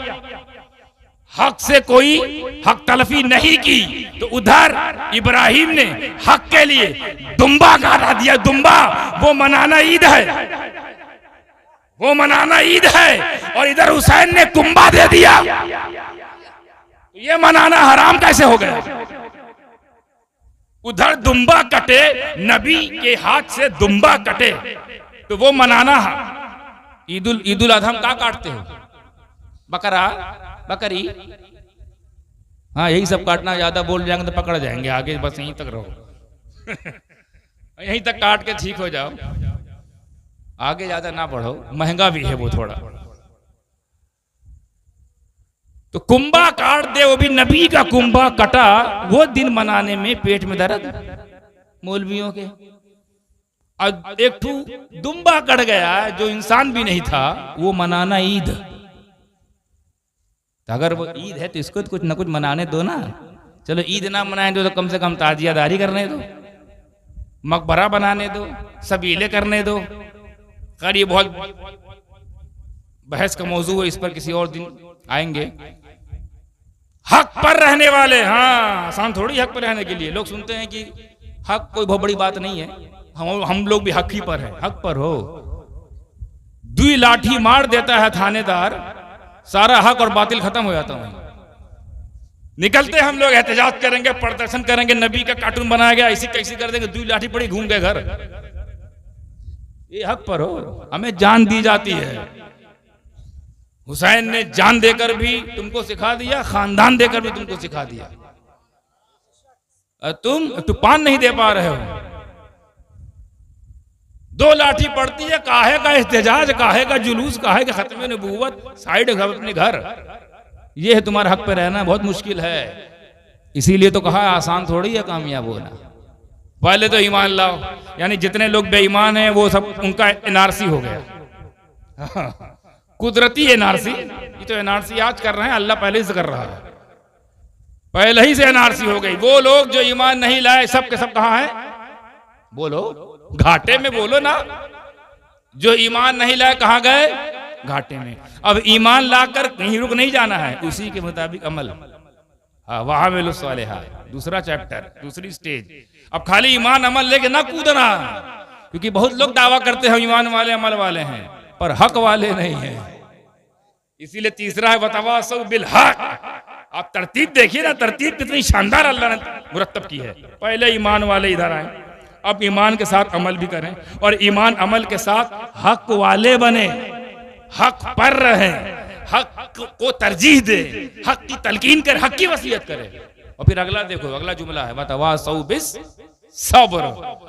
हक से कोई हक तलफी नहीं की। तो उधर इब्राहिम ने हक के लिए दुम्बा काटा दिया। दुम्बा वो मनाना ईद है, वो मनाना ईद है, और इधर हुसैन ने कुंबा दे दिया। ये मनाना हराम कैसे हो गया? उधर दुम्बा कटे, नबी के हाथ से दुम्बा कटे, तो वो मनाना। ईदुल अजहा हम क्या काटते हो? बकरा, बकरी, हाँ यही सब काटना। ज्यादा बोल जाएंगे तो पकड़ जाएंगे आगे, बस यहीं तक रहो यहीं तक काट के ठीक हो जाओ, आगे ज्यादा ना बढ़ो, महंगा भी है वो थोड़ा। तो कुंबा काट दे, वो भी नबी का कुंबा कटा। वो दिन मनाने में पेट में दर्द मौलवियों के। और एक ठू दुम्बा कट गया जो इंसान भी नहीं था, वो मनाना ईद। तो अगर वो ईद है तो इसको तो कुछ ना कुछ मनाने दो ना। चलो ईद ना मनाए दो तो कम से कम ताजियादारी करने दो, मकबरा बनाने दो, सबीले करने दो। खैर ये बहुत बहस का मौजू है, इस पर किसी और दिन आएंगे। हक पर रहने वाले, हाँ आसान थोड़ी हक पर रहने के लिए। लोग सुनते हैं कि हक कोई बहुत बड़ी बात नहीं है, हम लोग भी हक ही पर हैं। हक पर हो, दुई लाठी मार देता है थानेदार, सारा हक और बातिल खत्म हो जाता है। निकलते हम लोग एहतजाज करेंगे, प्रदर्शन करेंगे, नबी का कार्टून बनाया गया, ऐसी कैसी कर देंगे, दुई लाठी पड़ी घूम गए घर। ये हक पर हो, हमें जान दी जाती है। हुसैन ने जान देकर भी तुमको सिखा दिया, खानदान देकर भी तुमको सिखा दिया। तुम पान नहीं दे पा रहे हो। दो लाठी पड़ती है, काहे का एहतजाज, काहे का जुलूस, काहे का खत्म नबूवत, साइड अपने घर। ये है तुम्हारा हक पे रहना बहुत मुश्किल है। इसीलिए तो कहा आसान थोड़ी है कामयाब होना। पहले तो ईमान लाओ, यानी जितने लोग बेईमान हैं वो सब उनका एनआरसी हो गया कुदरती एनआरसी। ये तो एनआरसी आज कर रहे हैं, अल्लाह पहले से कर रहा है, पहले ही से एनआरसी हो गई। वो लोग जो ईमान नहीं लाए सब के सब कहां हैं? बोलो, घाटे में बोलो ना। जो ईमान नहीं लाए कहां गए? घाटे में। अब ईमान लाकर कहीं रुक नहीं जाना है, उसी के मुताबिक अमल। हाँ, वहां में दूसरा चैप्टर, दूसरी स्टेज। अब खाली ईमान अमल लेके ना कूदना, क्योंकि बहुत लोग दावा करते हैं ईमान वाले अमल वाले हैं, पर हक वाले नहीं हैं। इसीलिए तीसरा है वतवासौ बिल हक। आप तरतीब देखिए ना, तरतीब कितनी शानदार अल्लाह ने मुरत्तब की है। पहले ईमान वाले इधर आए, अब ईमान के साथ अमल भी करें, और ईमान अमल के साथ हक वाले बने। हक पर रहे, हक को तरजीह दे, हक की तलकीन करे, हक की वसीयत करे। और फिर अगला देखो, अगला जुमला है वतवासौ बिस सब्र,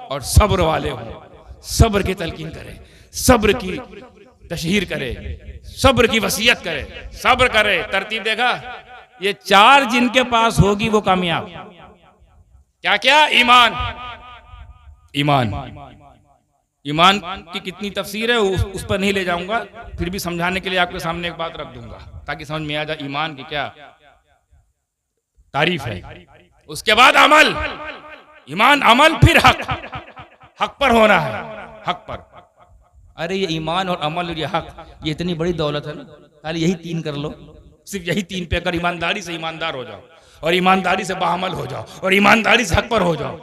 और सब्र वाले हो, सब्र की तलकीन करे, सब्र की तशहीर करे, सब्र की वसीयत करे, सब्र करे। तरतीब देखा, ये चार जिनके पास होगी वो कामयाब। क्या क्या? ईमान, ईमान, ईमान की कितनी तफसीर है उस पर नहीं ले जाऊंगा, फिर भी समझाने के लिए आपके सामने एक बात रख दूंगा ताकि समझ में आ जाए ईमान की क्या तारीफ है। उसके बाद अमल, ईमान, अमल, फिर हक, हक पर होना है, हक पर। अरे ये ईमान और अमल और ये हक, ये इतनी बड़ी दौलत है ना, खाली यही तीन कर लो, सिर्फ यही तीन पे अगर ईमानदारी से ईमानदार हो जाओ, और ईमानदारी से बाअमल हो जाओ, और ईमानदारी से हक पर हो जाओ।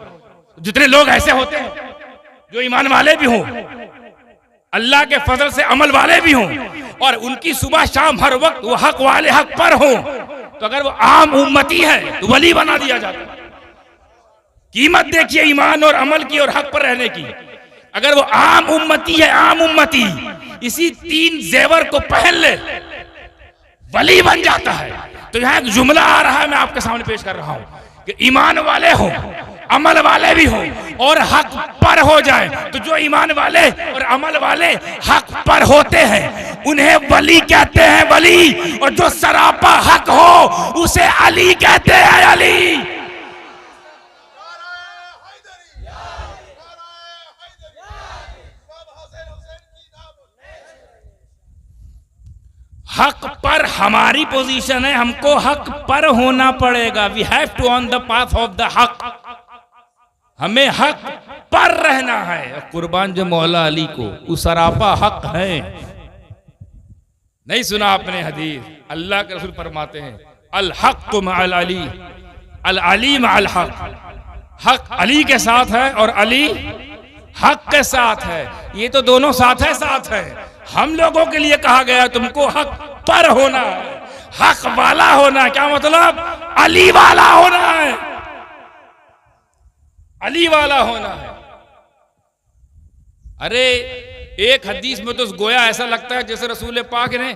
जितने लोग ऐसे होते हैं जो ईमान वाले भी हों, अल्लाह के फजल से अमल वाले भी हों, और उनकी सुबह शाम हर वक्त वो हक वाले हक पर हों, तो अगर वो आम उम्मती है तो वली बना दिया जाता है। कीमत देखिए ईमान और अमल की और हक पर रहने की। अगर वो आम उम्मती है, आम उम्मती इसी तीन जेवर को पहन ले, वली बन जाता है। तो यहां एक जुमला आ रहा है, मैं आपके सामने पेश कर रहा हूं कि ईमान वाले हो, अमल वाले भी हो, और हक पर हो जाए। तो जो ईमान वाले और अमल वाले हक पर होते हैं उन्हें वली कहते हैं, वली। और जो सरापा हक हो उसे अली कहते हैं, अली। हक पर हमारी पोजीशन है, हमको हक पर होना पड़ेगा। We have to on the path of the हक, हमें हक पर रहना है। कुर्बान जो मौला अली को, उस सरापा हक है। नहीं सुना आपने हदीस? अल्लाह के रसूल फरमाते हैं अल हक मअल अली, अल अली मअल हक। हक अली के साथ है और अली हक के साथ है। ये तो दोनों साथ है, साथ है। हम लोगों के लिए कहा गया तुमको हक पर होना है, हक वाला होना। क्या मतलब? अली वाला होना है, अली वाला होना है। अरे एक हदीस में तो गोया ऐसा लगता है जैसे रसूल पाक ने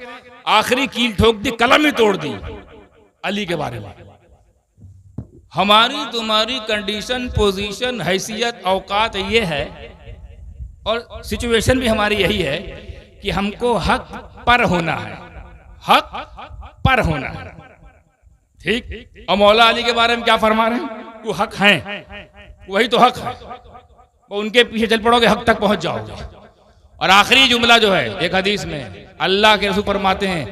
आखिरी कील ठोक दी, कलम ही तोड़ दी अली के बारे में। हमारी तुम्हारी कंडीशन, पोजीशन, हैसियत, औकात ये है, और सिचुएशन भी हमारी यही है कि हमको हक पर होना है, हक पर होना है। ठीक? और मौला अली के बारे में क्या फरमा रहे हैं? वो हक हैं, वही तो हक है। वो उनके पीछे चल पड़ोगे, हक तक पहुंच जाओगे। और आखिरी जुमला जो है एक हदीस में अल्लाह के रसूल फरमाते हैं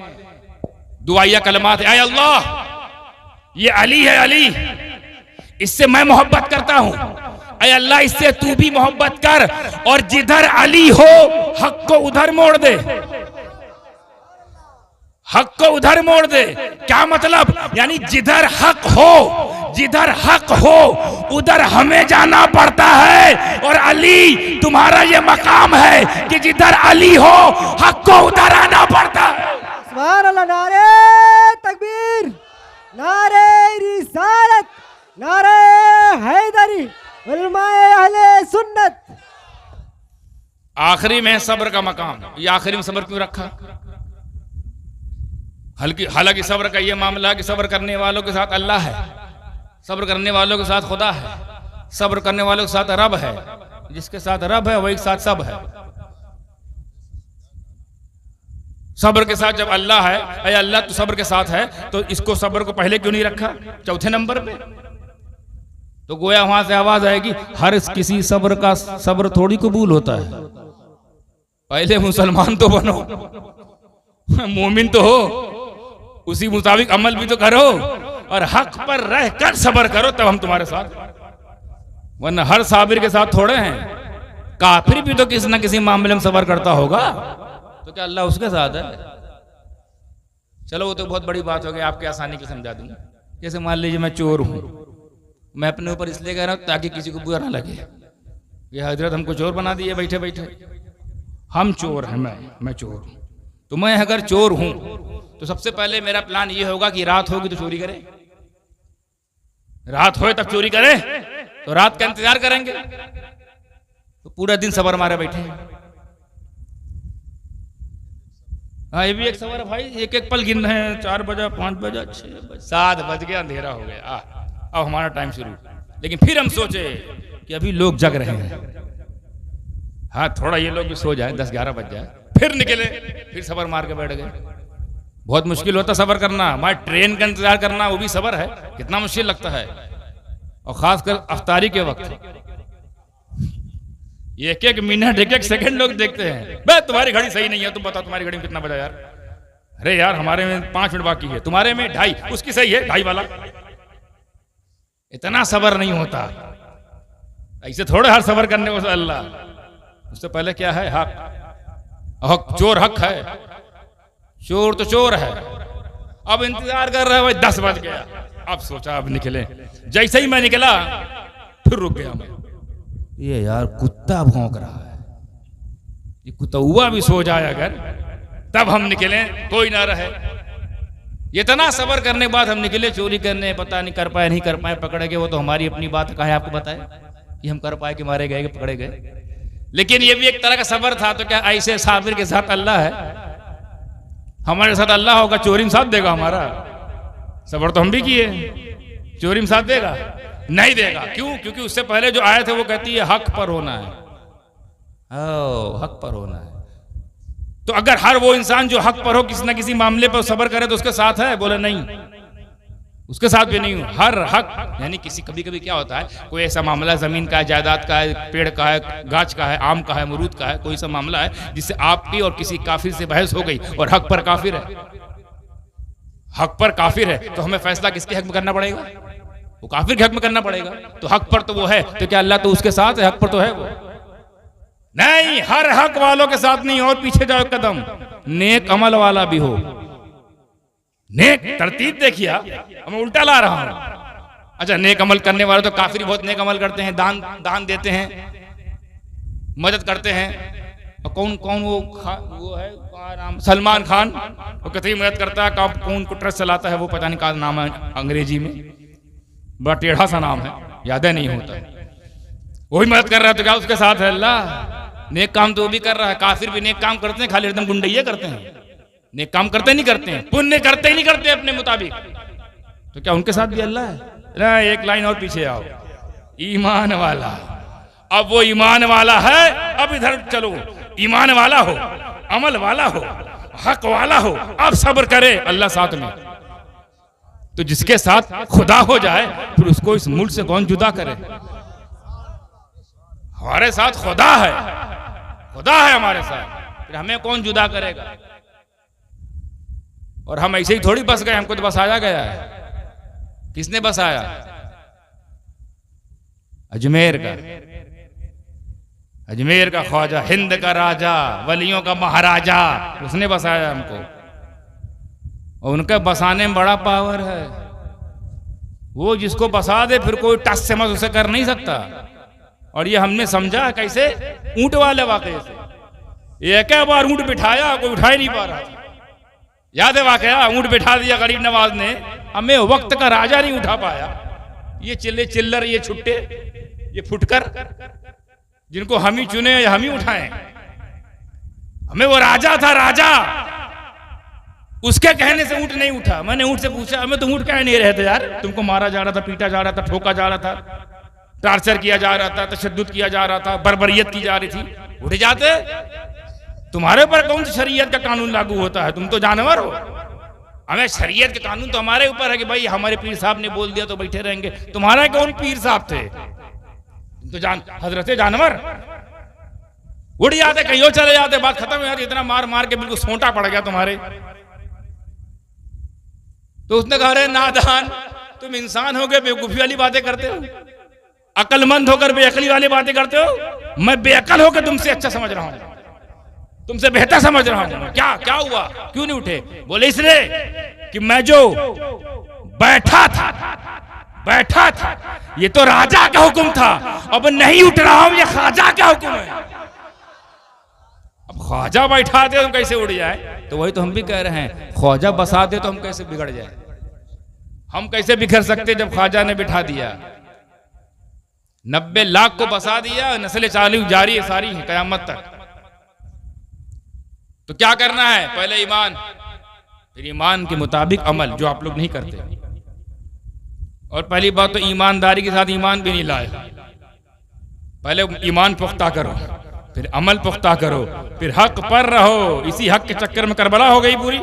दुआया कलमात है, अल्लाह ये अली है, अली इससे मैं मोहब्बत करता हूं, अय अल्लाह इससे तू भी मोहब्बत कर, और जिधर अली हो हक को उधर मोड़ दे, हक को उधर मोड़ दे। क्या मतलब? यानी जिधर हक हो, जिधर हक हो उधर हमें जाना पड़ता है। और अली तुम्हारा ये मकाम है कि जिधर अली हो हक को उधर आना पड़ता है। सुभान अल्लाह। नारे तकबीर, नारे रिसालत, नारे हैदरी, उलमाए अहले सुन्नत। आखिरी में सब्र का मकाम। ये आखिरी में सब्र क्यों रखा? हालांकि सब्र का ये मामला कि सब्र करने वालों के साथ अल्लाह है, सब्र करने वालों के साथ खुदा है, सब्र करने वालों के साथ रब है। जिसके साथ रब है वही साथ सब है। सब्र के साथ जब अल्लाह है, अरे अल्लाह तो सब्र के साथ है, तो इसको सब्र को पहले क्यों नहीं रखा, चौथे नंबर पे? तो गोया वहां से आवाज आएगी हर किसी सब्र का सब्र थोड़ी कबूल होता है। पहले मुसलमान तो बनो, मोमिन तो हो, उसी मुताबिक अमल भी तो करो, और हक पर रह कर सब्र करो, तब हम तुम्हारे साथ। वरना हर साबिर के साथ थोड़े हैं। काफिर भी तो किसी ना किसी मामले में सब्र करता होगा, तो क्या अल्लाह उसके साथ है? चलो वो तो बहुत बड़ी बात हो गई, आपके आसानी की समझा दूंगा। जैसे मान लीजिए मैं चोर हूं, मैं अपने ऊपर इसलिए कह रहा हूं ताकि किसी को बुरा ना लगे ये हजरत हमको चोर बना दिए बैठे बैठे। हम चोर हैं, मैं चोर हूं। तो मैं अगर चोर हूं तो सबसे पहले मेरा प्लान ये होगा कि रात होगी तो चोरी करें, रात होए तब चोरी करें, तो रात का इंतजार करेंगे। तो पूरा दिन सब्र मारे बैठे। हाँ, ये भी एक सबर है भाई, एक एक पल गिन रहे हैं, 4 बजा, 5 बजा, 6 बजा, 7 बज गया, अंधेरा हो गया, अब हमारा टाइम शुरू। लेकिन फिर हम सोचे कि अभी लोग जग रहे हैं, हाँ थोड़ा ये लोग भी सो जाए, 10-11 बज जाए, फिर निकले, फिर सबर मार के बैठ गए। बहुत मुश्किल होता सबर करना, हमारे ट्रेन का इंतजार करना वो भी सबर है, कितना मुश्किल लगता है, और खासकर अफ्तारी के वक्त एक एक मिनट, एक एक सेकंड लोग देखते हैं, बे तुम्हारी घड़ी सही नहीं है, तुम बताओ तुम्हारी घड़ी में कितना बजा यार, अरे यार हमारे में 5 मिनट बाकी है, तुम्हारे में 2.5, उसकी सही है 2.5 वाला। इतना सबर नहीं होता, ऐसे थोड़े हर सबर करने को अल्लाह, उससे पहले क्या है, हक, चोर हक है, चोर तो चोर है। अब इंतजार कर रहे भाई, 10 बज गया, अब सोचा अब निकले, जैसे ही मैं निकला फिर रुक गया मैं, ये यार कुत्ता भौंक रहा है, ये कुत्ता भी सो जाए अगर, तब हम निकले, कोई ना रहे। इतना सबर करने के बाद हम निकले चोरी करने, पता नहीं कर पाए नहीं कर पाए, पकड़े गए, वो तो हमारी अपनी बात कहा है, आपको बताए कि हम कर पाए कि मारे गए कि पकड़े गए। लेकिन ये भी एक तरह का सबर था, तो क्या ऐसे साबिर के साथ अल्लाह है, हमारे साथ अल्लाह होगा, चोरी में साथ देगा हमारा? सबर तो हम भी किए, चोरी में साथ देगा? नहीं देगा। क्यों? क्योंकि उससे पहले जो आए थे वो कहती है हक पर होना है, हक पर होना है। तो अगर हर वो इंसान जो हक पर हो किसी ना किसी मामले पर सबर करे तो उसके साथ है? बोले नहीं, उसके साथ भी नहीं हूं। हर हक यानी किसी, कभी कभी क्या होता है, कोई ऐसा मामला जमीन का है, जायदाद का है, पेड़ का है, गाछ का है, आम का है, अमरूद का है, कोई सा मामला है जिससे आपकी और किसी काफिर से बहस हो गई और हक पर काफिर है, हक पर काफिर है, तो हमें फैसला किसके हक में करना पड़ेगा? वो काफिर के हक में करना पड़ेगा। तो हक पर तो वो है, तो क्या अल्लाह तो उसके साथ है? हक पर तो है वो नहीं। हर हक वालों के साथ नहीं, और पीछे जाओ कदम, नेक अमल वाला भी हो। नेक तरतीब देखिए, मैं उल्टा ला रहा हूं। अच्छा, नेक अमल करने वाले तो काफिर बहुत नेक अमल करते हैं, दान देते हैं, मदद करते हैं। और कौन कौन वो है नाम, सलमान खान, वो कतई मदद करता है, कौन को ट्रस्ट चलाता है, वो पता नहीं क्या नाम है अंग्रेजी में, बड़ा टेढ़ा सा नाम है, याद नहीं होता। वही मदद कर रहा है, तो क्या उसके साथ है अल्लाह? नेक काम तो वो भी कर रहा है। काफिर भी नेक काम करते हैं, खाली एकदम गुंडैया करते हैं, नेक काम करते नहीं करते हैं, पुण्य करते ही नहीं करते अपने मुताबिक, तो क्या उनके साथ भी अल्लाह है? ना, एक लाइन और पीछे आओ, ईमान वाला। अब वो ईमान वाला है, अब इधर चलो, ईमान वाला हो, अमल वाला हो, हक वाला हो, अब सब्र करे, अल्लाह साथ में। तो जिसके साथ खुदा हो जाए फिर उसको इस मुल्क से कौन जुदा करे? हमारे साथ खुदा है, खुदा है हमारे साथ, फिर हमें कौन जुदा करेगा? और हम ऐसे ही थोड़ी बस गए, हमको तो बसाया गया है। किसने बसाया? अजमेर का, अजमेर का ख्वाजा, हिंद का राजा, वलियों का महाराजा, उसने बसाया हमको। और उनके बसाने में बड़ा पावर है। वो जिसको बसा दे फिर कोई टस से मत उसे कर नहीं सकता। और ये हमने समझा कैसे? ऊंट वाले वाकये से। एक बार ऊंट बिठाया, कोई उठा ही नहीं पा रहा। याद है वाकया? ऊंट बिठा दिया गरीब नवाज ने, हमें वक्त का राजा नहीं उठा पाया। ये चिल्ले चिल्लर, ये छुट्टे, ये फुटकर, जिनको हम ही चुने या हम ही उठाएं, हमें वो राजा था, राजा, उसके कहने से ऊंट नहीं उठा। मैंने ऊंट से पूछा, हमें तो ऊंट कह नहीं रहे थे यार, तुमको मारा जा रहा था, पीटा जा रहा था, ठोका जा रहा था, टार्चर किया जा रहा था, तशद्दुद किया जा रहा था, बर्बरियत की जा रही थी, उठ जाते। तुम्हारे ऊपर कौन सी शरीयत का कानून लागू होता है? तुम तो जानवर हो। हमें शरीयत के कानून तो हमारे ऊपर है कि भाई हमारे पीर साहब ने बोल दिया तो बैठे रहेंगे। तुम्हारा कौन पीर साहब थे? तो हजरत जानवर। उड़ जाते, कहीं चले जाते, बात खत्म हो जाती। इतना मार मार के बिल्कुल सोंटा पड़ गया तुम्हारे। तो उसने कहा, अरे नादान, तुम इंसान हो गए, बेवकूफी वाली बातें करते हो, अकलमंद होकर बेअकली वाली बातें करते हो। मैं बेअकल होकर तुमसे अच्छा समझ रहा हूं, तुमसे बेहतर समझ रहा हूं। क्या क्या हुआ? क्यों नहीं उठे? बोले इसलिए कि मैं जो बैठा था ये तो राजा का हुक्म था, अब नहीं उठ रहा हूं, ये ख्वाजा का हुक्म है। अब ख्वाजा बैठा दे तो कैसे उड़ जाए? तो वही तो हम भी कह रहे हैं, ख्वाजा बसा दे तो हम कैसे बिगड़ जाए? हम कैसे बिखर सकते जब ख्वाजा ने बिठा दिया? 90 लाख को बसा दिया, नस्ल चालू जारी है सारी है कयामत तक। तो क्या करना है? पहले ईमान, फिर ईमान के मुताबिक अमल, जो आप लोग नहीं करते। और पहली बात तो ईमानदारी के साथ ईमान भी नहीं लाए। पहले ईमान पुख्ता करो, फिर अमल पुख्ता करो, फिर हक पर रहो। इसी हक के चक्कर में करबला हो गई पूरी।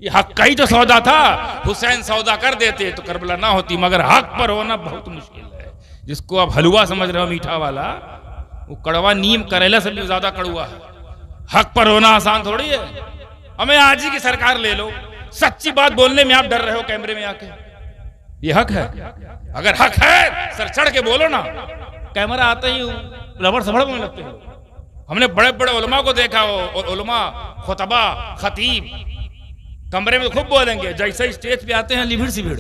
ये हक का ही तो सौदा था। हुसैन सौदा कर देते तो करबला ना होती, मगर हक पर होना बहुत मुश्किल है। जिसको आप हलवा समझ रहे हो, मीठा वाला, वो कड़वा नीम करेला से भी ज्यादा कड़वा है। हक पर होना आसान थोड़ी है। हमें आज ही की सरकार ले लो, सच्ची बात बोलने में आप डर रहे हो कैमरे में आके। ये हक है? अगर हक है सर चढ़ के बोलो ना। कैमरा आते ही रबड़ सबड़ बोलने लगते हो। हमने बड़े बड़े उलमा को देखा हो, और उलमा, खुतबा, खतीब कमरे में खूब बोलेंगे, जैसे स्टेज पे आते हैं लिभिड़ सिभिड़।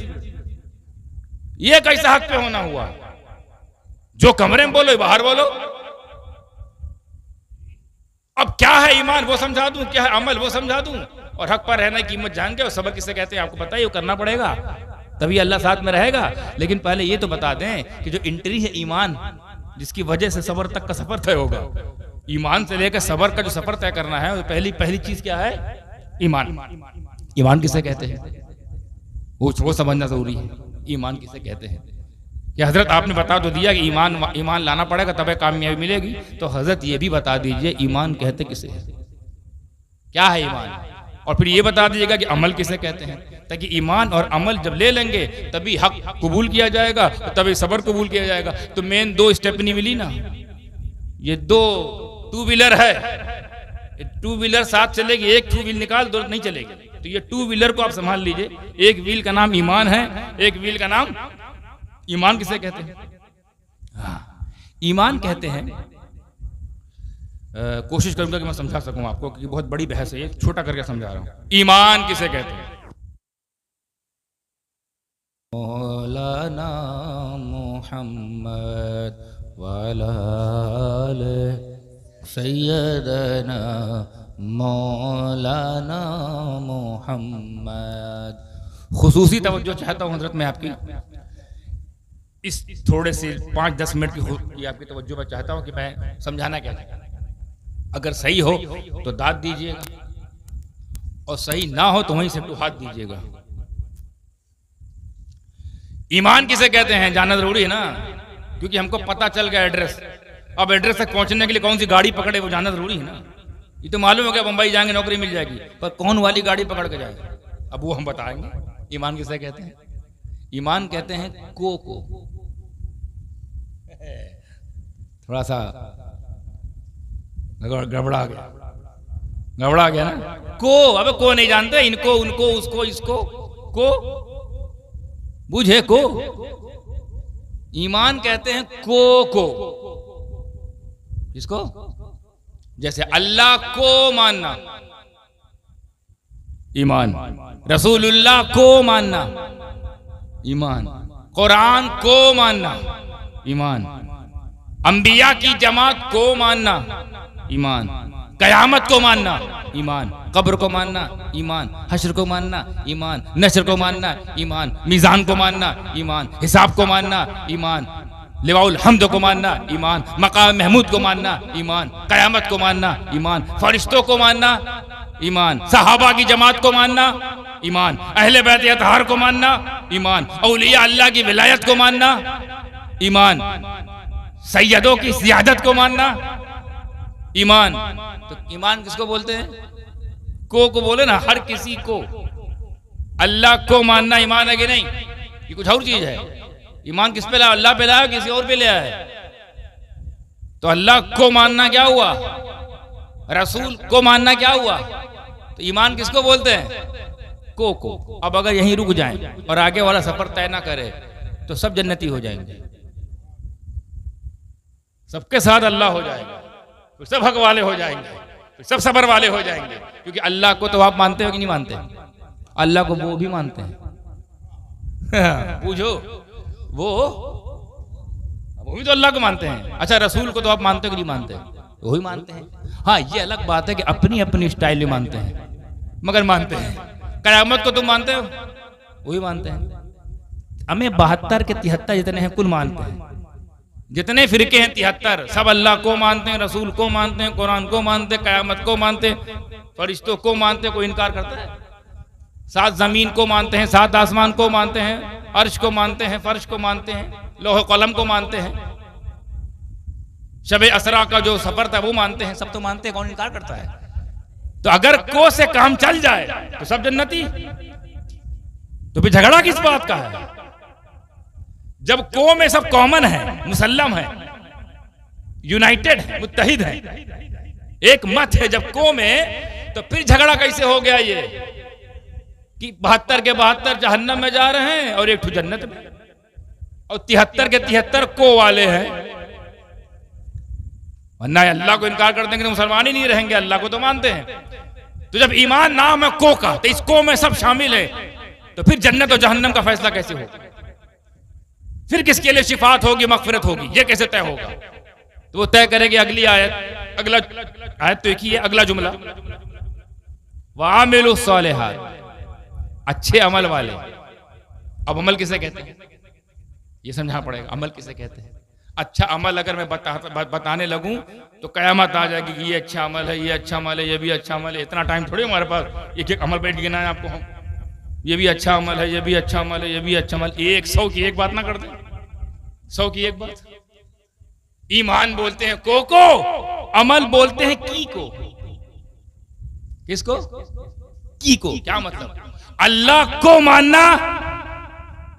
ये कैसा हक पे होना हुआ? जो कमरे में बोलो बाहर बोलो। अब क्या है ईमान वो समझा दूं, क्या है अमल वो समझा दूं, और हक पर रहने की कीमत जान के। और सबर किसे कहते हैं आपको पता है? वो करना पड़ेगा, तभी अल्लाह साथ में रहेगा। लेकिन पहले ये तो बता दें कि जो एंट्री है ईमान, जिसकी वजह से सबर तक का सफर तय होगा, ईमान से लेकर सबर का जो सफर तय करना है, पहली चीज क्या है? ईमान। ईमान किसे कहते हैं वो समझना जरूरी है। ईमान किसे कहते हैं? कि हजरत आपने बता तो दिया कि ईमान लाना पड़ेगा तब कामयाबी मिलेगी। तो हजरत ये भी बता दीजिए ईमान कहते किसे हैं, क्या है ईमान? और फिर ये बता दीजिएगा कि अमल किसे कहते हैं, ताकि ईमान और अमल जब ले लेंगे तभी हक कबूल किया जाएगा, तभी सबर कबूल किया जाएगा। तो मेन 2 स्टेपनी मिली ना। ये 2 टू व्हीलर है, 2 व्हीलर साथ चलेगी, एक 2 व्हील निकाल दो नहीं चलेगी। तो ये 2 व्हीलर को आप संभाल लीजिए। एक व्हील का नाम ईमान है, एक व्हील का नाम ईमान किसे कहते हैं? हाँ, ईमान कहते हैं, कोशिश करूंगा कि मैं समझा सकूं आपको, क्योंकि बहुत बड़ी बहस है, ये छोटा करके समझा रहा हूं। ईमान किसे कहते हैं? मौलाना मुहम्मद वाला सैयदना मौलाना मुहम्मद। खुसूसी तवज्जो चाहता हूं हजरत मैं आपकी, इस थोड़े से 5-10 मिनट की आपकी तवज्जो मैं चाहता हूं कि मैं समझाना क्या चाहता हूं। अगर सही हो तो दाद दीजिएगा, और सही ना हो तो वहीं से हाथ दीजिएगा। ईमान किसे कहते हैं जानना जरूरी है ना, क्योंकि हमको पता चल गया एड्रेस। अब एड्रेस तक पहुंचने के लिए कौन सी गाड़ी पकड़े वो जानना जरूरी है ना। ये तो मालूम हो गया बंबई जाएंगे नौकरी मिल जाएगी, पर कौन वाली गाड़ी पकड़ के जाएगा अब वो हम बताएंगे। ईमान किसे कहते हैं? ईमान कहते हैं को। थोड़ा सा गड़बड़ा गया ना। को, अब को नहीं जानते, इनको, उनको, उसको, इसको, को बुझे को। ईमान कहते हैं को। इसको जैसे अल्लाह को मानना ईमान, रसूलुल्लाह को मानना ईमान, कुरान को मानना ईमान, अंबिया की जमात को मानना ईमान, कयामत को मानना ईमान, कब्र को मानना ईमान, हश्र को मानना ईमान, नश्र को मानना ईमान, मीज़ान को मानना ईमान, हिसाब को मानना ईमान, लिवाउल हम्द को मानना ईमान, मकाम महमूद को मानना ईमान, कयामत को मानना ईमान, फरिश्तों को मानना ईमान, सहाबा की जमात को मानना ईमान, अहले बैत अतहार को मानना ईमान, औलिया अल्लाह की विलायत को मानना ईमान, सैयदों की सियादत को मानना ईमान। तो ईमान किसको बोलते हैं? को बोले ना, हर किसी को। अल्लाह को मानना ईमान है कि नहीं? ये कुछ और चीज है। ईमान किस पे लाया? अल्लाह पे लाया, किसी और पे लाया है? तो अल्लाह को मानना क्या हुआ? रसूल को मानना क्या हुआ? तो ईमान किसको बोलते हैं? को। अब अगर यहीं रुक जाएं और आगे वाला सफर तय ना करे तो सब जन्नती हो जाएंगे, सबके साथ अल्लाह हो जाएगा, तो सब हक वाले हो जाएंगे, तो सब सबर वाले हो जाएंगे। क्योंकि अल्लाह को तो आप मानते हो कि नहीं मानते? अल्लाह को वो भी मानते हैं। पूछो, वो भी तो अल्लाह को मानते हैं। अच्छा, रसूल को तो आप मानते हो कि नहीं मानते? वही मानते हैं। हाँ, ये अलग बात है कि अपनी अपनी स्टाइल में मानते हैं, मगर मानते हैं। कयामत को तुम मानते हो? वही मानते हैं। हमें 72 के 73 जितने हैं कुल मानते हैं। जितने फिरके हैं 73, सब अल्लाह को मानते हैं, रसूल को मानते हैं, कुरान को मानते हैं, कयामत को मानते हैं, फरिश्तों को मानते हैं। कोई इनकार करता है? 7 जमीन को मानते हैं, 7 आसमान को मानते हैं, अर्श को मानते हैं, फर्श को मानते हैं, लोह कलम को मानते हैं, शबे असरा का जो सफर था वो मानते हैं, सब तो मानते हैं। कौन इनकार करता है? तो अगर को से काम चल जाए तो सब जन्नती, तो फिर झगड़ा किस बात का है? जब को में सब कॉमन है, मुसल्लम है, यूनाइटेड है, मुत्तहिद है, एक मत है जब को में, तो फिर झगड़ा कैसे हो गया ये कि 72 के 72 जहन्नम में जा रहे हैं और एक ठो जन्नत में, और 73 के 73 को वाले हैं। वरना अल्लाह को इनकार कर देंगे तो मुसलमान ही नहीं रहेंगे, अल्लाह को तो मानते हैं। तो जब ईमान नाम है को का, तो इस को में सब शामिल है, तो फिर जन्नत और जहन्नम का फैसला कैसे होगा? फिर किसके लिए शिफात होगी, मगफिरत होगी, ये कैसे तय होगा? तो वो तय करेगी अगली आयत। अगला आयत तो एक ही है, अगला जुमला वामिलुस सालिहात, अच्छे अमल वाले। अब अमल किसे कहते हैं ये समझना पड़ेगा। अमल किसे कहते हैं? अच्छा अमल अगर मैं बताने लगूं तो कयामत आ जाएगी कि ये अच्छा अमल है, ये अच्छा अमल है, ये भी अच्छा अमल है। इतना टाइम थोड़ी हमारे पास एक एक अमल बैठ गिना है आपको हम। ये भी अच्छा अमल है, ये भी अच्छा अमल है, ये भी अच्छा अमल। 100 की एक बात ना कर दे, 100 की एक बात। ईमान बोलते हैं को, अमल बोलते हैं की को। किसको? की को। क्या मतलब? अल्लाह को मानना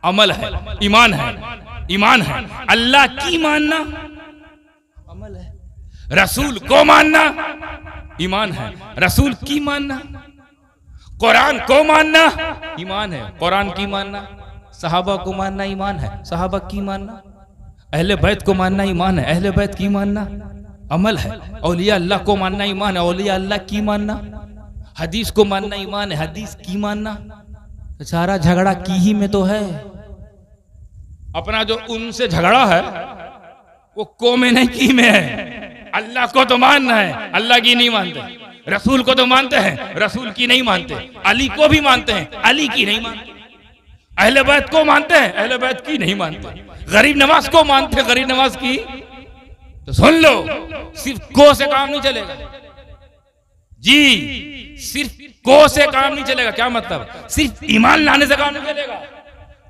अमल है, ईमान है, ईमान है। अल्लाह की मानना अमल है। रसूल को मानना ईमान है, रसूल की मानना। कुरान को मानना ईमान है, कुरान की मानना। सहाबा को मानना ईमान है, सहाबा की मानना। अहले बैत को मानना ईमान है, अहले बैत की मानना अमल है। औलिया अल्लाह को मानना ईमान है, औलिया अल्लाह की मानना। हदीस को मानना ईमान है, हदीस की मानना। तो सारा झगड़ा की ही में तो है। अपना जो उनसे झगड़ा है वो को में नहीं की में है। अल्लाह को तो मानना है, अल्लाह की नहीं मानते। रसूल को तो मानते हैं, रसूल की नहीं मानते। अली को भी मानते हैं, अली की नहीं मानते। अहले बैत को मानते हैं, अहले बैत की नहीं मानते। गरीब नवाज को मानते हैं, गरीब नवाज की। तो सुन लो, सिर्फ को से काम नहीं चलेगा जी, सिर्फ को से काम नहीं चलेगा। क्या मतलब? सिर्फ ईमान लाने से काम नहीं चलेगा।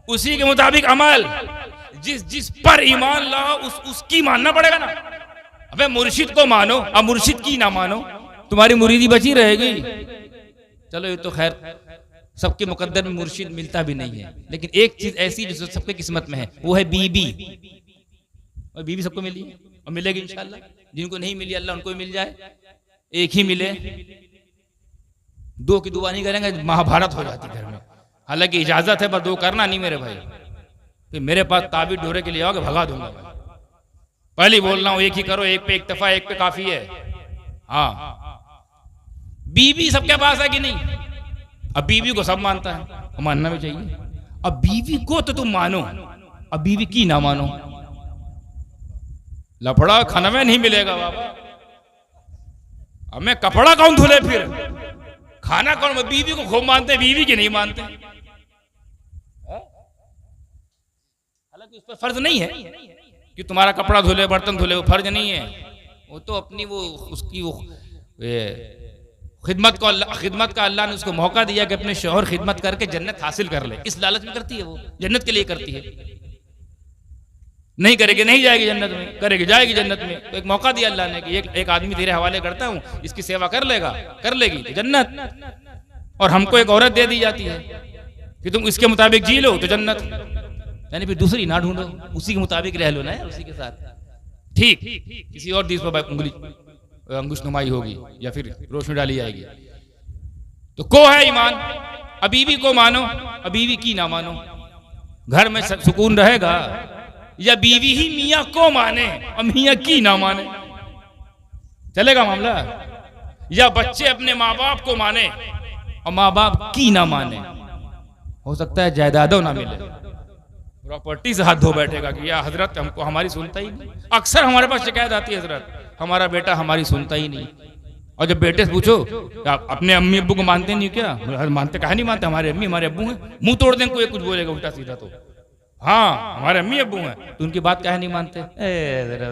उसी के मुताबिक अमल, जिस पर ईमान लाओ उसकी मानना पड़ेगा ना। अबे मुर्शिद को मानो, अब मुर्शिद की ना मानो, तुम्हारी मुरीदी बची रहेगी। चलो ये तो खैर सबके मुकद्दर में मुर्शिद मिलता भी नहीं है, लेकिन एक चीज ऐसी जो सबके किस्मत में है वो है बीबी। और बीबी सबको मिली है और मिलेगी इंशाल्लाह। जिनको नहीं मिली अल्लाह उनको भी मिल जाए, एक ही मिले। दो की दुआ नहीं करेंगे, महाभारत हो जाती घर में। हालांकि इजाजत है, पर दो करना नहीं मेरे भाई। फिर मेरे पास ताबीज ढोरे के लिए आओगे, भगा दूंगा। पहले बोल रहा हूं, एक ही करो, एक पे इक्तफा, एक पे काफी है। हाँ, बीवी सबके पास है कि नहीं? अब बीवी को सब मानता है, तो मानना भी चाहिए। अब बीवी को तो तुम मानो, अब बीवी की ना मानो, लफड़ा खाना में नहीं मिलेगा बाबा। अब मैं कपड़ा कौन धुले, फिर खाना कौन? बीवी को खूब मानते, बीवी की नहीं मानते। हालांकि उस पर फर्ज नहीं है कि तुम्हारा कपड़ा धुले, बर्तन धुले, वो फर्ज नहीं है। वो तो अपनी वो उसकी वो खिदमत का अल्लाह ने उसको मौका दिया कि अपने शौहर खिदमत करके जन्नत हासिल कर ले। इस लालच में करती है, वो जन्नत के लिए करती है। नहीं करेगी नहीं जाएगी जन्नत में, करेगी जाएगी जन्नत में। तो एक मौका दिया अल्लाह ने कि एक आदमी तेरे हवाले करता हूं, इसकी सेवा कर लेगी तो जन्नत। और हमको एक औरत दे दी जाती है कि तुम इसके मुताबिक जी लो तो जन्नत। यानी फिर दूसरी ना ढूंढो, उसी के मुताबिक रह लो ना यार, उसी के साथ। ठीक, किसी और चीज पर उंगली अंगुश नुमाई होगी या फिर रोशनी डाली जाएगी। तो को है ईमान। अब बीवी को मानो, अब बीवी की ना मानो, घर में सुकून रहेगा? या बीवी ही मियाँ को माने और मियाँ की ना माने, चलेगा मामला? या बच्चे अपने माँ बाप को माने और माँ बाप की ना माने? हो सकता है जायदादों ना मिले, प्रॉपर्टी से हाथ धो बैठेगा कि या हजरत हमको हमारी सुनता ही नहीं। अक्सर हमारे पास शिकायत आती है, हजरत हमारा बेटा हमारी सुनता ही नहीं। और जब बेटे से पूछो आप अपने अम्मी अब्बू को मानते नहीं क्या? मानते, कहा नहीं मानते, हमारे अम्मी हमारे अब्बू हैं। मुंह तोड़ दें कोई कुछ बोलेगा उल्टा सीधा। तो हाँ हमारे अम्मी अब्बू हैं, तो उनकी बात काहे नहीं मानते? जरा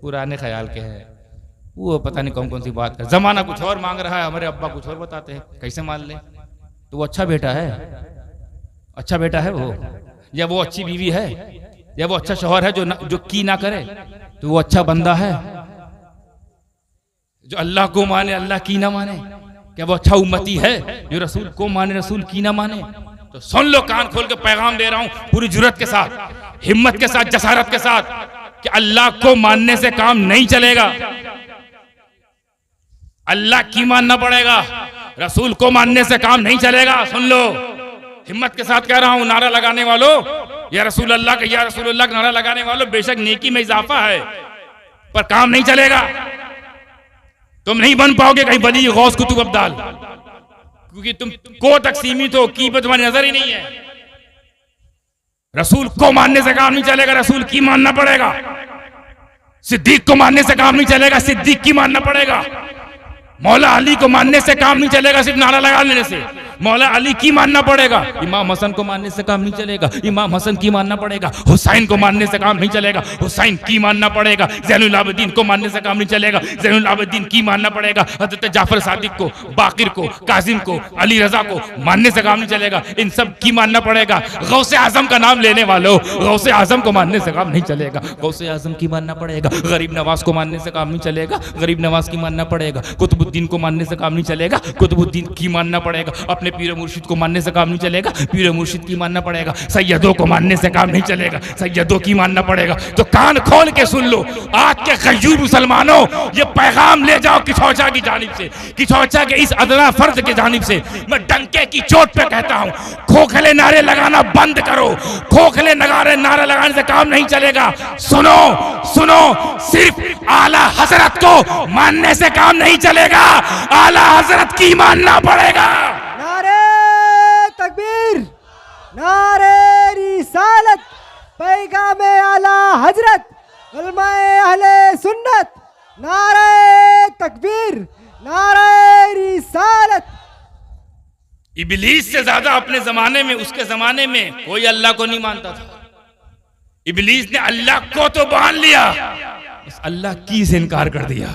पुराने ख्याल के हैं, वो पता नहीं कौन कौन सी बात कर, जमाना कुछ और मांग रहा है, हमारे अब्बा कुछ और बताते हैं, कैसे मान ले? तो वो अच्छा बेटा है, अच्छा बेटा है वो, या वो अच्छी बीवी है, या वो अच्छा शौहर है जो की ना करे, तो वो अच्छा बंदा है जो अल्लाह को माने, अल्लाह की ना माने? क्या वो अच्छा उम्मती है जो रसूल को माने, रसूल की ना माने? तो सुन लो, कान खोल के पैगाम दे रहा हूं पूरी जुर्रत के साथ, हिम्मत के साथ, जसारत के साथ, कि अल्लाह को मानने से काम नहीं चलेगा, अल्लाह की मानना पड़ेगा, रसूल को मानने से काम नहीं चलेगा। सुन लो, हिम्मत के साथ कह रहा हूं, नारा लगाने वालों, या रसूल अल्लाह का, या रसूल अल्लाह का नारा लगाने वालों, बेशक नेकी में इजाफा है पर काम नहीं चलेगा। तुम नहीं बन पाओगे कहीं वली गौस कुतुब अब्दाल, क्योंकि तुम को तक सीमित हो, की पे तुम्हारी नजर ही नहीं है। रसूल को मानने से काम नहीं चलेगा, रसूल की मानना पड़ेगा। सिद्दीक को मानने से काम नहीं चलेगा, सिद्दीक की मानना पड़ेगा। मौला अली को मानने से काम नहीं चलेगा सिर्फ नारा लगा लेने से, मौला अली की मानना पड़ेगा। इमाम हसन को मानने से काम नहीं चलेगा, इमाम हसन की मानना पड़ेगा। हुसैन को मानने से काम नहीं चलेगा, हुसैन की मानना पड़ेगा। ज़ैनुल आबिदीन को मानने से काम नहीं चलेगा, ज़ैनुल आबिदीन की मानना पड़ेगा। हज़रत जाफर सादिक को, बाकिर को, काजिम को, अली रजा को मानने से काम नहीं चलेगा, इन सब की मानना पड़ेगा। गौसे आजम का नाम लेने वालों, गौसे आजम को मानने से काम नहीं चलेगा, गौसे आजम की मानना पड़ेगा। गरीब नवाज को मानने से काम नहीं चलेगा, गरीब नवाज की मानना पड़ेगा। कुतुबुद्दीन को मानने से काम नहीं चलेगा, कुतुबुद्दीन की मानना पड़ेगा। अपने पीर मुर्शिद को मानने से काम नहीं चलेगा, पीर मुर्शिद की मानना पड़ेगा। सैयदों को मानने से काम नहीं चलेगा, सैयदों की मानना पड़ेगा। तो कान खोल के सुन लो, आज के गयूर मुसलमानों, ये पैगाम ले जाओ किछौचा की जानिब से, किछौचा के इस अदना फर्ज की जानिब से। मैं डंके की चोट पे कहता हूं, खोखले नारे लगाना बंद करो, खोखले नारे लगाने से काम नहीं चलेगा। सुनो सुनो, सिर्फ आला हजरत को मानने से काम नहीं चलेगा, आला हजरत की मानना पड़ेगा। नारे तकबीर, नारे रिसालत, पैगामे आला हजरत, उलमाए अहले सुन्नत, नारे तकबीर, नारे रिसालत। इबलीस से ज्यादा अपने जमाने में, उसके जमाने में कोई अल्लाह को नहीं मानता था। इबलीस ने अल्लाह को तो मान लिया, इस अल्लाह की से इनकार कर दिया,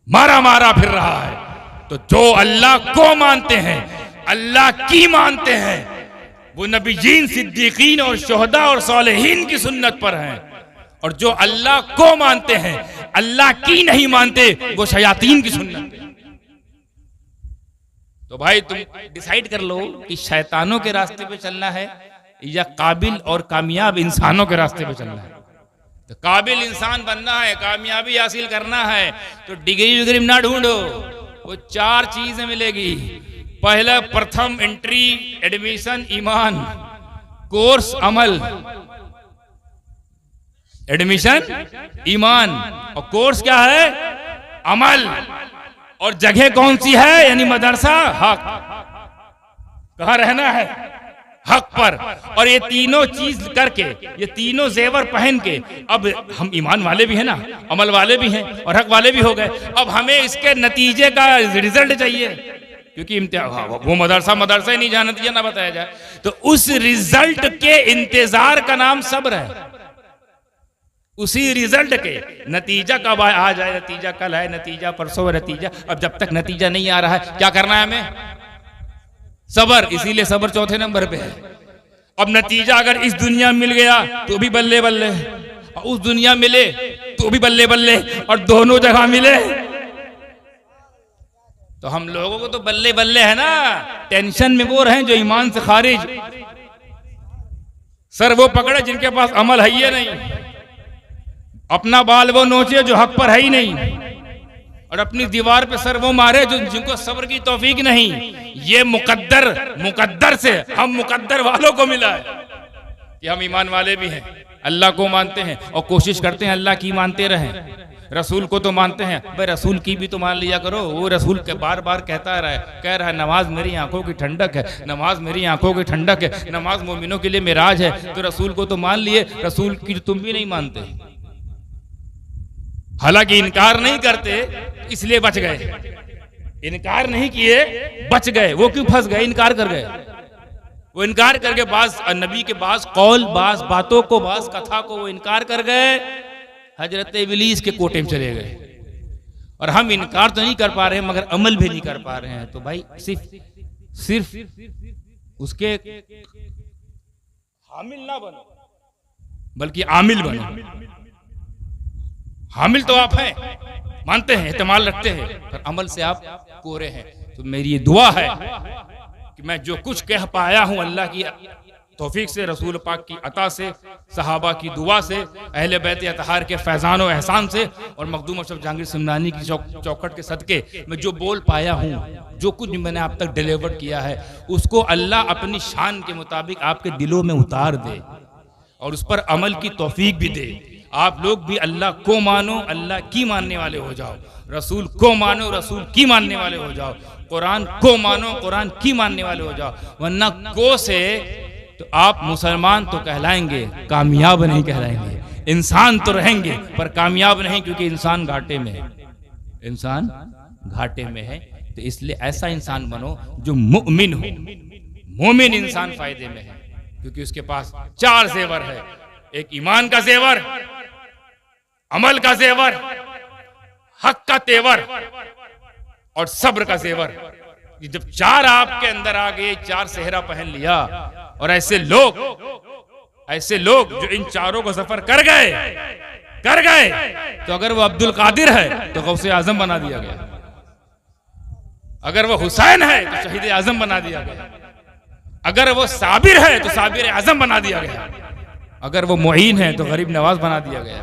मारा मारा फिर रहा है। तो जो अल्लाह को मानते हैं, अल्लाह की मानते हैं, वो नबीयीन, सिद्दीकीन और शुहदा और सालेहीन की सुन्नत पर हैं। और जो अल्लाह को मानते हैं, अल्लाह की नहीं मानते, वो शयातीन की सुन्नत पे। तो भाई तुम डिसाइड कर लो कि शैतानों के रास्ते पे चलना है या काबिल और कामयाब इंसानों के रास्ते पे चलना है। तो काबिल इंसान बनना है, कामयाबी हासिल करना है, तो डिग्री विग्री ना ढूंढो, वो 4 चीजें मिलेगी। पहला, प्रथम एंट्री, एडमिशन, ईमान, कोर्स, अमल। एडमिशन, ईमान, और कोर्स क्या है? अमल। और जगह कौन सी है? यानी मदरसा, हक। कहाँ रहना है? हक पर। और ये तीनों चीज करके, ये तीनों जेवर पहन के, अब हम ईमान वाले भी हैं ना, अमल वाले भी हैं और हक वाले भी हो गए। अब हमें इसके नतीजे का रिजल्ट चाहिए, क्योंकि इम्तिहान, वो मदरसा ही नहीं जहाँ नतीजा ना बताया जाए, तो उस रिजल्ट के इंतजार का नाम सब्र है। उसी रिजल्ट के नतीजा कब आ जाए, नतीजा कल है, नतीजा परसों, नतीजा, अब जब तक नतीजा नहीं आ रहा है, क्या करना है हमें? सबर। इसीलिए सबर 4थे नंबर पे है। अब नतीजा अगर इस दुनिया में मिल गया तो भी बल्ले बल्ले, और उस दुनिया मिले तो भी बल्ले बल्ले, और दोनों जगह मिले तो हम लोगों को तो बल्ले बल्ले है ना। टेंशन में वो रहे जो ईमान से खारिज, सर वो पकड़े जिनके पास अमल है ही नहीं, अपना बाल वो नोचे जो हक पर है ही नहीं, और अपनी दीवार पे सर वो मारे जो जिनको सब्र की तौफीक नहीं। ये मुकद्दर से हम मुकद्दर वालों को मिला है कि हम ईमान वाले भी हैं, अल्लाह को मानते हैं और कोशिश करते हैं अल्लाह की मानते रहें। रसूल को तो मानते हैं, भाई रसूल की भी तो मान लिया करो। वो रसूल के बार बार कह रहा है नमाज मेरी आंखों की ठंडक है, नमाज मेरी आंखों की ठंडक है, नमाज मोमिनों के लिए मिराज है। तो रसूल को तो मान लिए, रसूल की तुम भी नहीं मानते। हालांकि इनकार नहीं करते इसलिए बच गए, इनकार नहीं किए बच गए। वो क्यों फंस गए? इनकार कर गए। वो इनकार करके बाज नबी के बाज कौल, बाज बातों को, बाज कथा को वो इनकार कर गए, हजरत इब्लीस के कोटे में चले गए। और हम इनकार तो नहीं कर पा रहे हैं मगर अमल भी नहीं कर पा रहे हैं। तो भाई सिर्फ उसके हामिल ना बनो बल्कि आमिल बनो। हामिल तो आप हैं, मानते हैं, इत्मीनान रखते हैं, पर अमल से आप कोरे हैं। तो मेरी ये दुआ है कि मैं जो कुछ कह पाया हूं अल्लाह की तौफीक से, रसूल पाक की अता से, सहाबा की दुआ से, अहले बैत अतहार के फैजान और एहसान से और मखदूम अशरफ जहांगीर सिमनानी की चौखट के सदके मैं जो बोल पाया हूँ, जो कुछ मैंने आप तक डिलीवर किया है, उसको अल्लाह अपनी शान के मुताबिक आपके दिलों में उतार दे और उस पर अमल की तौफीक भी दे। आप लोग भी अल्लाह को मानो, अल्लाह की मानने वाले हो जाओ, रसूल को मानो, रसूल की मानने वाले हो जाओ, कुरान को मानो, कुरान की मानने वाले हो जाओ। वरना को से तो आप मुसलमान तो कहलाएंगे, कामयाब नहीं कहलाएंगे। इंसान तो रहेंगे पर कामयाब नहीं, क्योंकि इंसान घाटे में है, इंसान घाटे में है। तो इसलिए ऐसा इंसान बनो जो मुमिन हो। मोमिन इंसान फायदे में है क्योंकि उसके पास 4 जेवर है, एक ईमान का जेवर, अमल का जेवर, हक का तेवर और सब्र का जेवर। जब 4 आपके अंदर आ गए, 4 सेहरा पहन लिया, और ऐसे लोग जो इन चारों को सफर कर गए, तो अगर वो अब्दुल कादिर है तो गौसे आजम बना दिया गया, अगर वो हुसैन है तो शहीद आजम बना दिया गया, अगर वो साबिर है तो साबिर आजम बना दिया गया, अगर वो मुईन है तो गरीब नवाज बना दिया गया।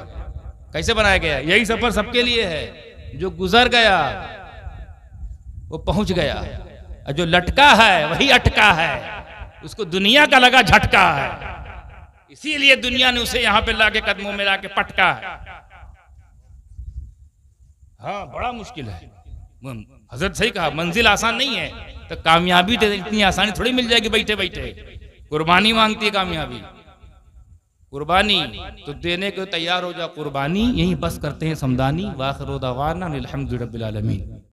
कैसे बनाया गया? यही सफर सबके लिए है। जो गुजर गया वो पहुंच गया, और जो लटका है वही अटका है, उसको दुनिया का लगा झटका है, इसीलिए दुनिया ने उसे यहां पे लाके कदमों में लाके पटका है। हाँ, बड़ा मुश्किल है। हजरत सही कहा, मंजिल आसान नहीं है, तो कामयाबी तो इतनी आसानी थोड़ी मिल जाएगी बैठे बैठे। कुर्बानी मांगती है कामयाबी, कुर्बानी तो देने को तैयार हो जा कुर्बानी। यही बस करते हैं समदानी। वाखिर दावाना अनिल हम्दुलिल्लाहि रब्बिल आलमीन।